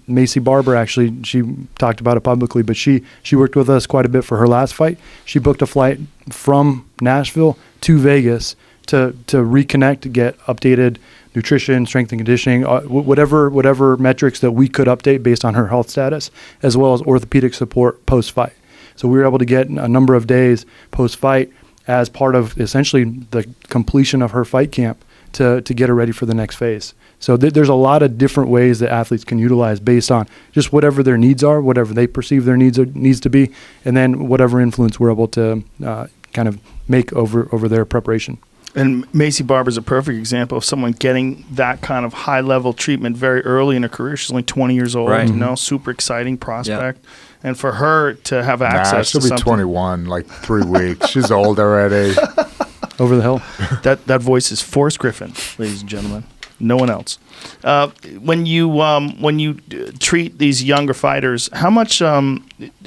Macy Barber, actually, she talked about it publicly, but she worked with us quite a bit for her last fight. She booked a flight from Nashville to Vegas to reconnect, to get updated nutrition, strength and conditioning, whatever metrics that we could update based on her health status, as well as orthopedic support post-fight. So we were able to get a number of days post-fight as part of essentially the completion of her fight camp to get her ready for the next phase. So there's a lot of different ways that athletes can utilize based on just whatever their needs are, whatever they perceive their needs to be, and then whatever influence we're able to kind of make over their preparation. And Macy Barber is a perfect example of someone getting that kind of high-level treatment very early in her career. She's only 20 years old, right. Super exciting prospect. Yeah. And for her to have access she'll to something. She'll be 21, like 3 weeks. She's old already. Over the hill. That voice is Forrest Griffin, ladies and gentlemen. No one else. When you treat these younger fighters, how much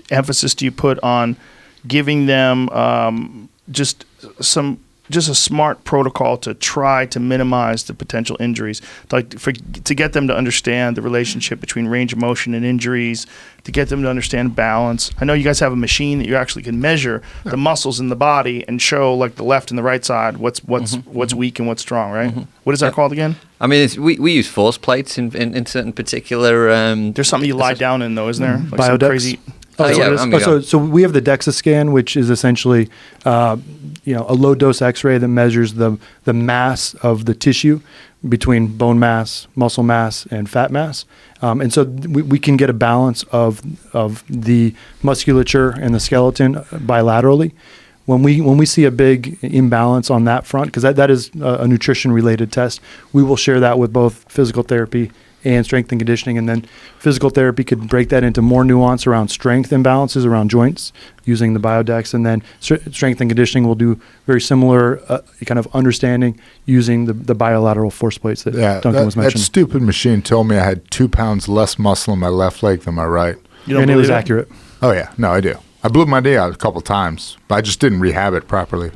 emphasis do you put on giving them just a smart protocol to try to minimize the potential injuries, to get them to understand the relationship between range of motion and injuries, to get them to understand balance? I know you guys have a machine that you actually can measure the muscles in the body and show like the left and the right side what's weak and what's strong, right? What is that called again? I mean, we use force plates in certain particular. There's something you lie down in though, isn't there? Like Biodex. some crazy. So we have the DEXA scan, which is essentially a low dose X-ray that measures the mass of the tissue between bone mass, muscle mass, and fat mass, and so we can get a balance of the musculature and the skeleton bilaterally. When we see a big imbalance on that front, because that is a nutrition related test, we will share that with both physical therapy and strength and conditioning, and then physical therapy could break that into more nuance around strength imbalances around joints using the Biodex, and then strength and conditioning will do very similar kind of understanding using the bilateral force plates that Duncan was mentioning. That stupid machine told me I had 2 pounds less muscle in my left leg than my right. And it was accurate. Oh yeah, no, I do. I blew my knee out a couple times, but I just didn't rehab it properly.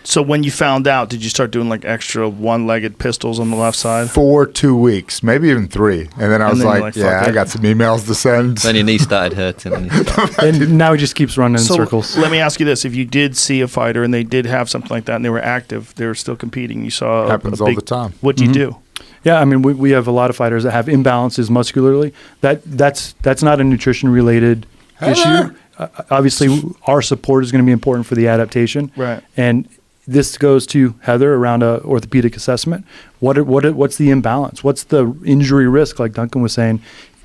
So when you found out, did you start doing like extra one-legged pistols on the left side? For 2 weeks, maybe even 3. And then I was then you're like, like, yeah, fuck I it. got some emails to send. Then your knee started hurting. And you stopped. And now he just keeps running in So circles. let me ask you this: if you did see a fighter and they did have something like that, and they were active, they were still competing, you saw Happens a all big, the time. What do you do? Yeah, I mean, we have a lot of fighters that have imbalances muscularly. That's not a nutrition-related issue. Obviously, our support is going to be important for the adaptation. Right. And this goes to Heather around a orthopedic assessment. What's the imbalance? What's the injury risk, like Duncan was saying,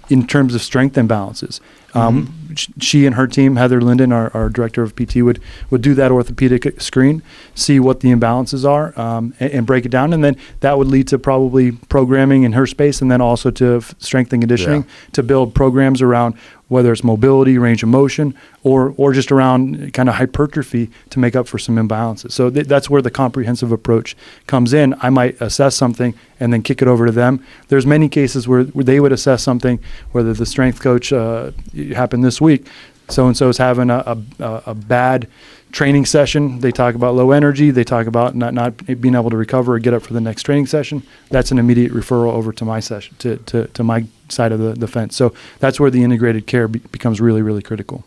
in terms of strength imbalances? She and her team, Heather Linden, our director of PT, would do that orthopedic screen, see what the imbalances are, and break it down. And then that would lead to probably programming in her space, and then also to strength and conditioning to build programs around whether it's mobility, range of motion, or just around kind of hypertrophy to make up for some imbalances. So that's where the comprehensive approach comes in. I might assess something and then kick it over to them. There's many cases where they would assess something, whether the strength coach happened this week, so-and-so is having a bad training session. They talk about low energy. They talk about not being able to recover or get up for the next training session. That's an immediate referral over to my session, to my side of the fence. So that's where the integrated care becomes really, really critical.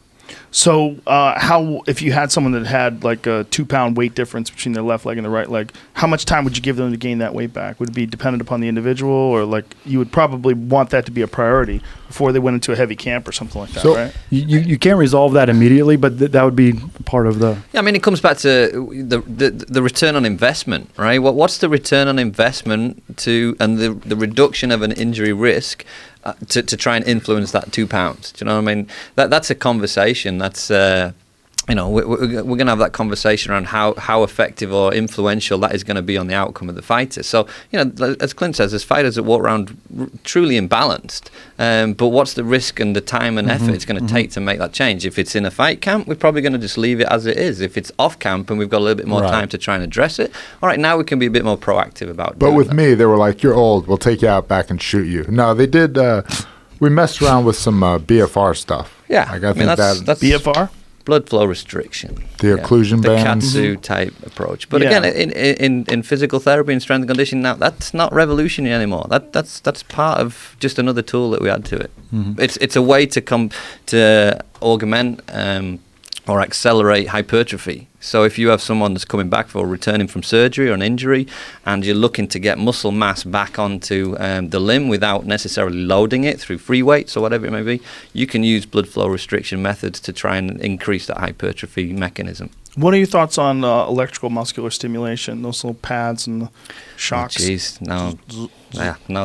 So how, if you had someone that had like a 2-pound weight difference between their left leg and the right leg, how much time would you give them to gain that weight back? Would it be dependent upon the individual, or like you would probably want that to be a priority before they went into a heavy camp or something like that, So- right? You can't resolve that immediately, but that would be part of the. Yeah, I mean, it comes back to the return on investment, right? What's the return on investment and the reduction of an injury risk to try and influence that 2 pounds? Do you know what I mean? That's a conversation. That's we're going to have that conversation around how effective or influential that is going to be on the outcome of the fighter. So, as Clint says, there's fighters that walk around truly imbalanced, but what's the risk and the time and effort it's going to take to make that change? If it's in a fight camp, we're probably going to just leave it as it is. If it's off camp and we've got a little bit more time to try and address it, all right, now we can be a bit more proactive about But doing with that. me, they were like, "You're old. We'll take you out back and shoot you." No, they did. We messed around with some BFR stuff. Yeah, like I think that's BFR? blood flow restriction. The occlusion the bands. Katsu type approach. But Yeah. again, in physical therapy and strength and conditioning, now that's not revolutionary anymore. That's part of just another tool that we add to it. It's a way to augment or accelerate hypertrophy. So if you have someone that's coming back for returning from surgery or an injury, and you're looking to get muscle mass back onto the limb without necessarily loading it through free weights or whatever it may be, you can use blood flow restriction methods to try and increase that hypertrophy mechanism. What are your thoughts on electrical muscular stimulation, those little pads and the shocks? Jeez, no,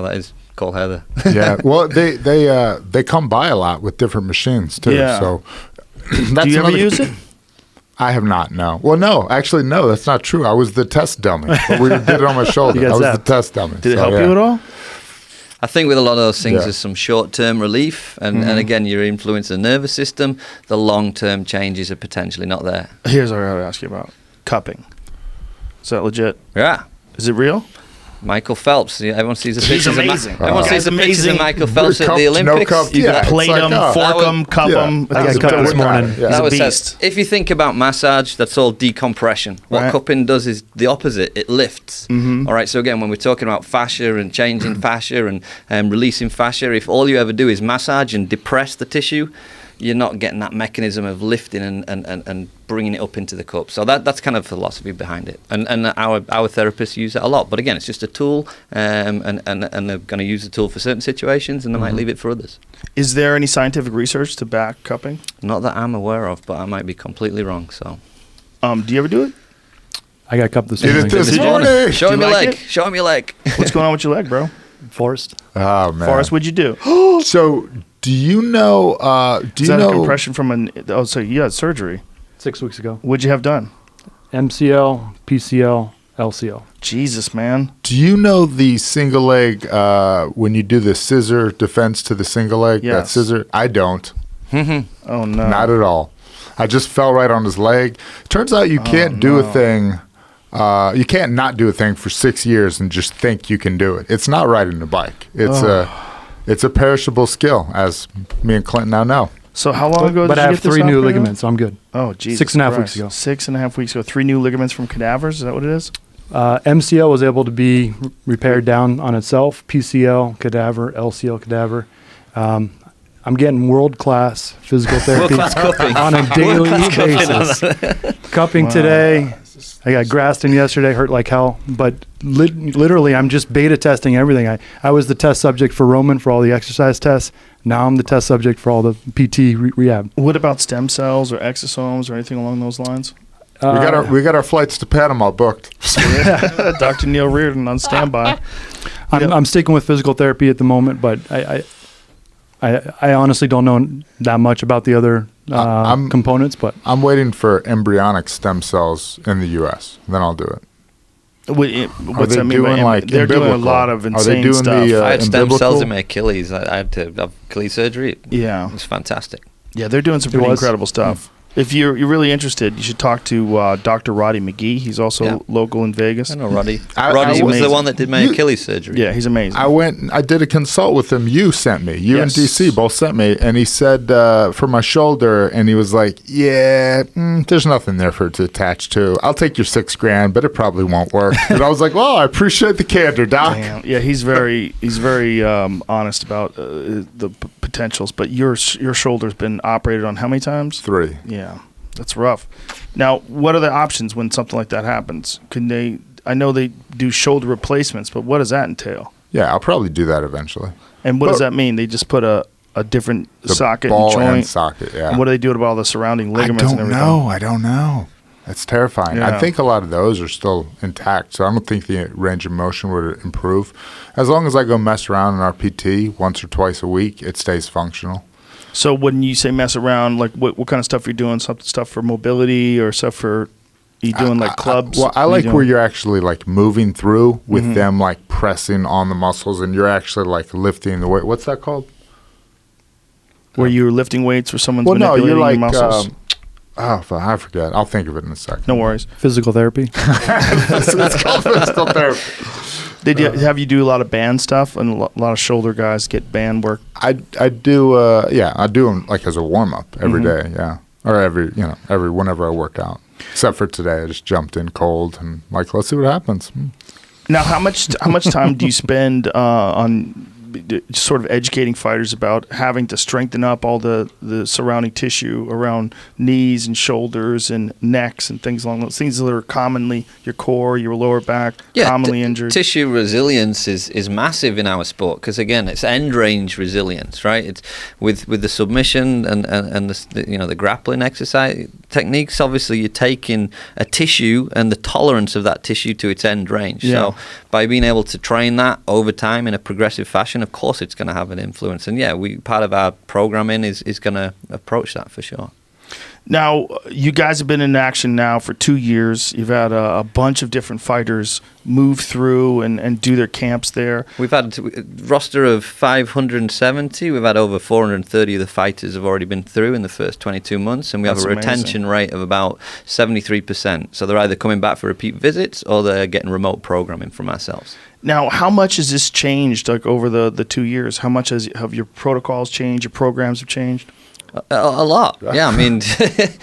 that is call Heather. Yeah, well, they come by a lot with different machines too. Yeah. So that's Do you ever another- use it? I have not. No. Well, no, actually, no. That's not true. I was the test dummy. But we did it on my shoulder. You I got was the zapped. test dummy. Did it So, help yeah. you at all? I think with a lot of those things, Yeah. there's some short-term relief, and again, you're influencing the nervous system. The long-term changes are potentially not there. Here's what I gotta ask you about cupping. Is that legit? Yeah. Is it real? Michael Phelps. Everyone sees the He's pictures. amazing. Everyone Guy's sees the pictures amazing. of Michael Phelps at Cupped, the no Olympics. cupped, You yeah, gotta it's plate like, them, oh. fork That was- them, cup yeah. them. I got cupped this morning. Yeah. That was beast. if you think about massage, that's all decompression. What Right. cupping does is the opposite. It lifts. All right. So again, when we're talking about fascia and changing fascia and releasing fascia, if all you ever do is massage and depress the tissue, you're not getting that mechanism of lifting and bringing it up into the cup. So that's kind of philosophy behind it. And our therapists use that a lot. But again, it's just a tool, and they're going to use the tool for certain situations, and they might leave it for others. Is there any scientific research to back cupping? Not that I'm aware of, but I might be completely wrong. So Do you ever do it? I got cupped this Did it morning. this Did you? morning. show Do him you your like leg. it? Show him your leg. What's going on with your leg, bro? Forrest. Oh man. Forrest, what'd you do? So, do you know? Do Is you that a know? compression from an? Oh, so you had surgery. 6 weeks ago. What'd you have done? MCL, PCL, LCL. Jesus, man. Do you know the single leg? When you do the scissor defense to the single leg, that Yes. scissor. I don't. Oh no. Not at all. I just fell right on his leg. Turns out you can't do a thing. You can't not do a thing for 6 years and just think you can do it. It's not riding a bike. It's a perishable skill, as me and Clinton now know. So how long ago But did I you have get this 3 new operated? ligaments, so I'm good. Oh, Jesus 6.5 weeks Christ. ago. 6.5 weeks ago. 3 new ligaments from cadavers. Is that what it is? MCL was able to be repaired down on itself. PCL, cadaver, LCL, cadaver. I'm getting world-class physical therapy World-class cupping. on a daily World-class cupping basis. Cupping today. I got Graston yesterday, hurt like hell. But literally, I'm just beta testing everything. I was the test subject for Roman for all the exercise tests. Now I'm the test subject for all the PT rehab. What about stem cells or exosomes or anything along those lines? We got our flights to Panama booked. Dr. Neil Reardon on standby. I'm sticking with physical therapy at the moment, but I honestly don't know that much about the other components. But I'm waiting for embryonic stem cells in the U.S. Then I'll do it. What's that mean? They're doing a lot of insane stuff. I had stem umbilical? cells in my Achilles. I had to have Achilles surgery. Yeah. It's fantastic. Yeah, they're doing some pretty incredible stuff. If you're really interested, you should talk to Dr. Roddy McGee. He's also local in Vegas. I know Roddy. I Roddy was the amazing. one that did my Achilles surgery. Yeah, he's amazing. I did a consult with him. You sent me. You Yes. and DC both sent me. And he said for my shoulder, and he was like, there's nothing there for it to attach to. I'll take your $6,000, but it probably won't work. And I was like, well, I appreciate the candor, Doc. Damn. Yeah, he's very honest about the potentials. But your shoulder's been operated on how many times? 3. Yeah, that's rough. Now, what are the options when something like that happens? I know they do shoulder replacements, but what does that entail? Yeah, I'll probably do that eventually. And what does that mean? They just put a different The socket ball and joint? and socket, yeah. And what do they do about all the surrounding ligaments and everything? I don't know. That's terrifying. Yeah. I think a lot of those are still intact, so I don't think the range of motion would improve. As long as I go mess around in our PT once or twice a week, it stays functional. So when you say mess around, like what kind of stuff are you doing? Stuff for mobility or stuff for you doing like clubs? I like where you're actually like moving through with them like pressing on the muscles and you're actually like lifting the weight. What's that called? Where you're lifting weights or someone's Well, no, manipulating you're like your muscles? I forget. I'll think of it in a second. No worries. physical therapy. It's called physical therapy. Have you do a lot of band stuff and a lot of shoulder guys get band work? I do. I do them like as a warm up every day. Yeah, or every whenever I work out. Except for today, I just jumped in cold and like let's see what happens. Now, how much time do you spend on sort of educating fighters about having to strengthen up all the surrounding tissue around knees and shoulders and necks and things along those things that are commonly your core, your lower back, commonly injured? Tissue resilience is massive in our sport because again, it's end range resilience, right? It's with the submission and the grappling exercise techniques. Obviously, you're taking a tissue and the tolerance of that tissue to its end range. Yeah. So by being able to train that over time in a progressive fashion, of course it's going to have an influence. And yeah, part of our programming is going to approach that for sure. Now, you guys have been in action now for 2 years. You've had a bunch of different fighters move through and do their camps there. We've had a roster of 570. We've had over 430 of the fighters have already been through in the first 22 months, and we That's have a retention rate of about 73%. So they're either coming back for repeat visits or they're getting remote programming from ourselves. Now, how much has this changed like over the 2 years? How much have your protocols changed, your programs have changed? A lot, yeah. I mean,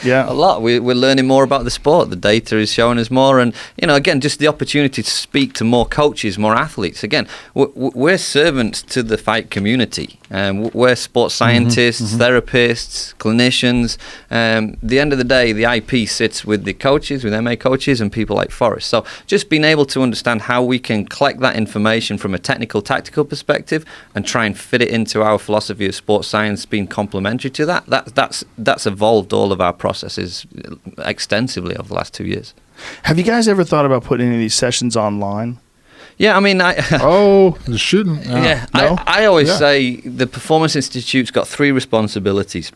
Yeah. a lot. We're learning more about the sport. The data is showing us more, and again, just the opportunity to speak to more coaches, more athletes. Again, we're servants to the fight community, we're sports scientists, therapists, clinicians. The end of the day, the IP sits with the coaches, with MA coaches, and people like Forrest. So, just being able to understand how we can collect that information from a technical, tactical perspective, and try and fit it into our philosophy of sports science, being complementary to that. That's evolved all of our processes extensively over the last 2 years. Have you guys ever thought about putting any of these sessions online? Yeah, I mean, The shooting. yeah, No? I always say the Performance Institute's got 3 responsibilities.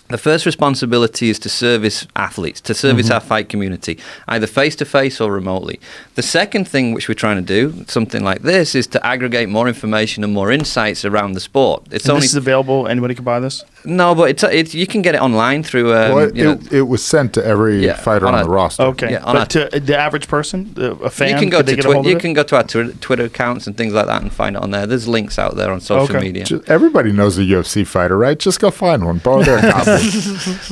The first responsibility is to service athletes, to service our fight community, either face-to-face or remotely. The second thing which we're trying to do, something like this, is to aggregate more information and more insights around the sport. This is available. Anybody can buy this? No, but it's you can get it online through. It was sent to every fighter on the roster. Okay, Yeah, but to the average person, a fan, you can go could they to get a hold of you it? can go to our Twitter accounts and things like that and find it on there. There's links out there on social media. Everybody knows a UFC fighter, right? Just go find one, borrow their copy.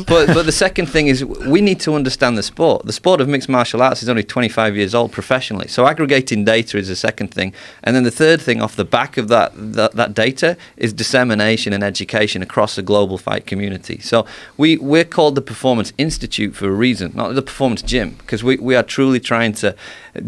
But the second thing is we need to understand the sport. The sport of mixed martial arts is only 25 years old professionally. So aggregating data is the second thing. And then the third thing off the back of that data is dissemination and education across the global fight community. So we're called the Performance Institute for a reason, not the Performance Gym, because we are truly trying to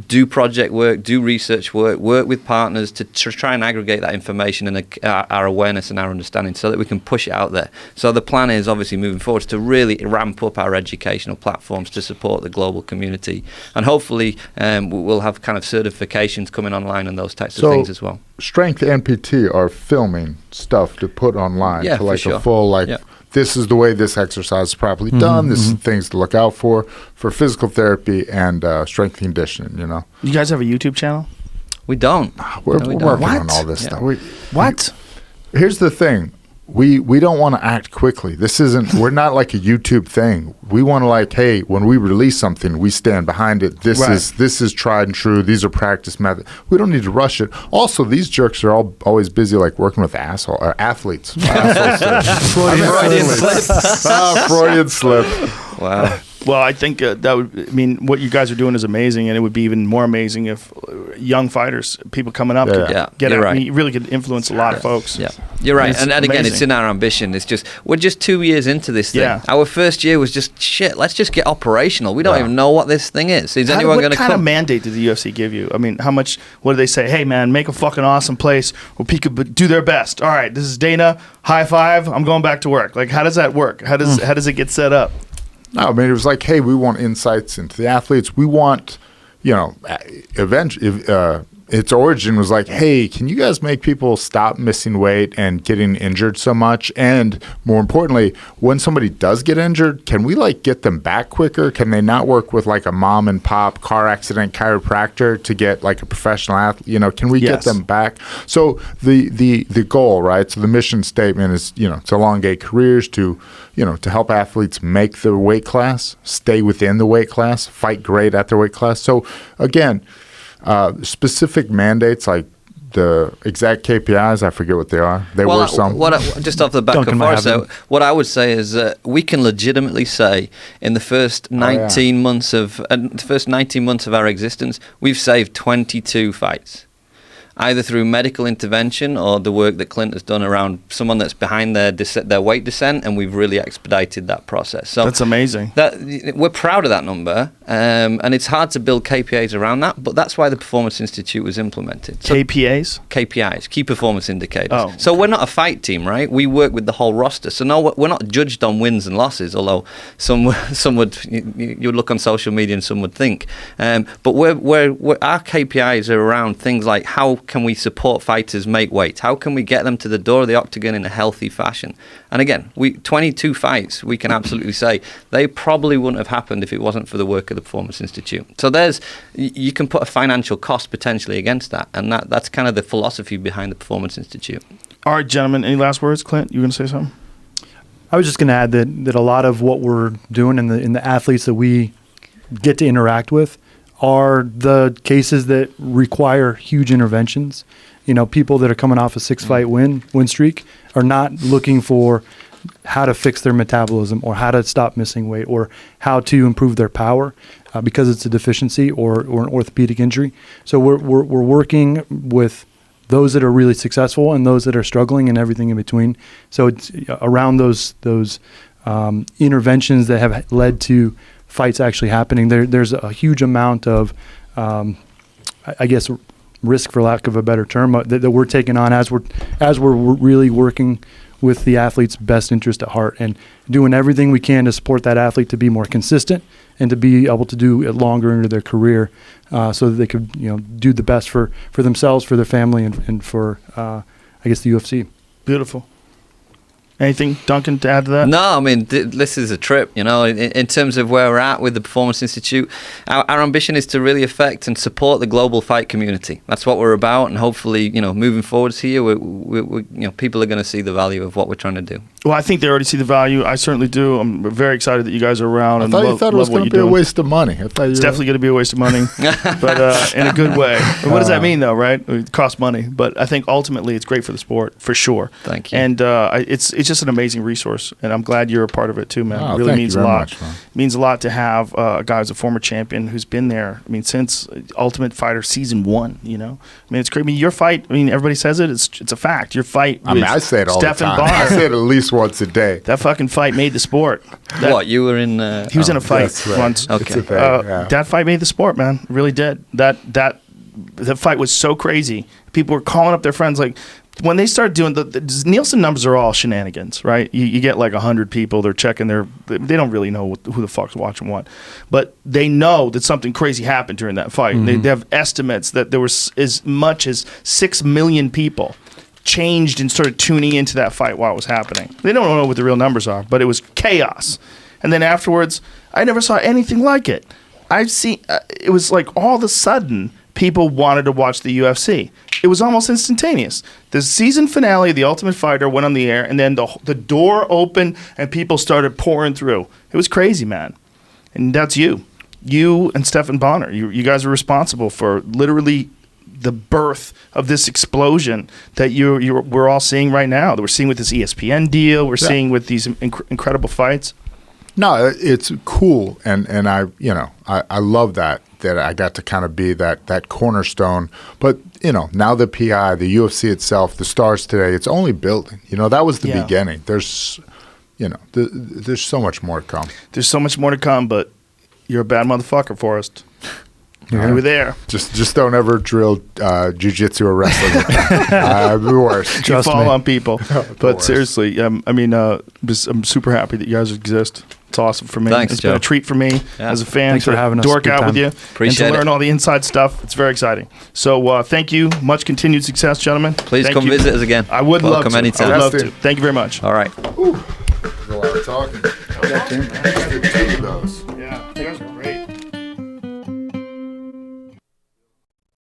do project work, do research work with partners to try and aggregate that information and our awareness and our understanding so that we can push it out there. So the plan is obviously moving forward to really ramp up our educational platforms to support the global community. And hopefully we'll have kind of certifications coming online and those types of things as well. Strength and PT are filming stuff to put online to like a full this is the way this exercise is properly done. This is things to look out for physical therapy and strength and conditioning, you know. You guys have a YouTube channel? We don't. We're No, we working don't. on all this stuff. What? Here's the thing. We don't want to act quickly. We're not like a YouTube thing. We want to like, hey, when we release something, we stand behind it. This is tried and true. These are practice methods. We don't need to rush it. Also, these jerks are always busy like working with athletes. Freudian slip. Wow. Well, I think what you guys are doing is amazing, and it would be even more amazing if young fighters, people coming up, could get out. Right. I mean, you really could influence a lot of folks. Yeah, you're right. It's And again, amazing. it's in our ambition. We're just 2 years into this thing. Yeah. Our first year was just shit. Let's just get operational. We don't even know what this thing is. Is anyone going to come? What kind of mandate did the UFC give you? I mean, what do they say? Hey, man, make a fucking awesome place where people do their best. All right, this is Dana. High five. I'm going back to work. Like, how does that work? How does it get set up? No, I mean, it was like, hey, we want insights into the athletes. We want, its origin was like, hey, can you guys make people stop missing weight and getting injured so much? And more importantly, when somebody does get injured, can we like get them back quicker? Can they not work with like a mom and pop car accident chiropractor to get like a professional athlete? Can we get them back? So the goal, right? So the mission statement is, to elongate careers, to help athletes make the weight class, stay within the weight class, fight great at their weight class. So again, specific mandates like the exact KPIs, I forget what they are. Were some. Just off the back of Forrest, what I would say is we can legitimately say in the first 19 months of our existence, we've saved 22 fights. Either through medical intervention or the work that Clint has done around someone that's behind their weight descent, and we've really expedited that process. So that's amazing. We're proud of that number, and it's hard to build KPIs around that, but that's why the Performance Institute was implemented. So KPIs, key performance indicators. Oh, okay. So we're not a fight team, right? We work with the whole roster. So no, we're not judged on wins and losses, although some would you would look on social media and some would think. But our KPIs are around things like how can we support fighters make weight? How can we get them to the door of the octagon in a healthy fashion? And again, 22 fights, we can absolutely say they probably wouldn't have happened if it wasn't for the work of the Performance Institute. So you can put a financial cost potentially against that, and that's kind of the philosophy behind the Performance Institute. All right, gentlemen, any last words? Clint, you going to say something? I was just going to add that a lot of what we're doing in the athletes that we get to interact with are the cases that require huge interventions. People that are coming off a 6-fight win streak are not looking for how to fix their metabolism or how to stop missing weight or how to improve their power because it's a deficiency or an orthopedic injury. So we're working with those that are really successful and those that are struggling and everything in between. So it's around those interventions that have led to fights actually happening. There's a huge amount of, risk, for lack of a better term, that we're taking on as we're really working with the athlete's best interest at heart and doing everything we can to support that athlete to be more consistent and to be able to do it longer into their career, so that they could do the best for themselves, for their family, and for the UFC. Beautiful. Anything, Duncan, to add to that? No, I mean, this is a trip, you know, in terms of where we're at with the Performance Institute. Our ambition is to really affect and support the global fight community. That's what we're about, and hopefully, you know, moving forwards here, you know, people are going to see the value of what we're trying to do. Well, I think they already see the value. I certainly do. I'm very excited that you guys are around. I thought you thought it was going to be a waste of money. I thought it's definitely going to be a waste of money, but in a good way. What does that mean, though, right? It costs money, but I think ultimately it's great for the sport, for sure. Thank you. And it's just an amazing resource, and I'm glad you're a part of it too, man. Oh, it really thank means you a very lot. much, man. It means a lot to have a guy who's a former champion who's been there. I mean, since Ultimate Fighter season 1. You know, I mean, it's great. I mean, your fight. I mean, everybody says it. It's a fact. Your fight. I mean, I say it all Stephan the time. I Bonnar. say it at least once a day. That fucking fight made the sport. What, you were in... He was in a fight That's right. once. Okay. It's a thing, yeah. That fight made the sport, man. It really did. That fight was so crazy. People were calling up their friends like, when they start doing the Nielsen numbers are all shenanigans, right? You get like 100 people, they're checking they don't really know who the fuck's watching what, but they know that something crazy happened during that fight. Mm-hmm. They have estimates that there was as much as 6 million people changed and started tuning into that fight while it was happening. They don't know what the real numbers are, but it was chaos. And then afterwards, I never saw anything like it. I've seen it was like all of a sudden people wanted to watch the UFC. It was almost instantaneous. The season finale of The Ultimate Fighter went on the air, and then the door opened and people started pouring through. It was crazy, man. And that's you. You and Stephan Bonnar. You guys are responsible for literally the birth of this explosion that we're all seeing right now. That we're seeing with this ESPN deal. We're seeing with these incredible fights. No, it's cool, and I love that I got to kind of be that cornerstone. But now the PI, the UFC itself, the stars today, it's only building. That was the beginning. There's there's so much more to come. There's so much more to come, but you're a bad motherfucker, Forrest. Yeah. You were there. Just don't ever drill jiu-jitsu or wrestling. The worst. You fall on people. But worst. seriously, I'm super happy that you guys exist. It's awesome for me. Thanks, It's Joe. been a treat for me as a fan Thanks to for having us. dork Good out time. with you Appreciate and to learn it. all the inside stuff. It's very exciting. So thank you. Much continued success, gentlemen. Please Thank come you. visit us again. I would love Welcome to. anytime. I would love to. Testing. Thank you very much. All right. There's a lot of talking. Just did 2 of those.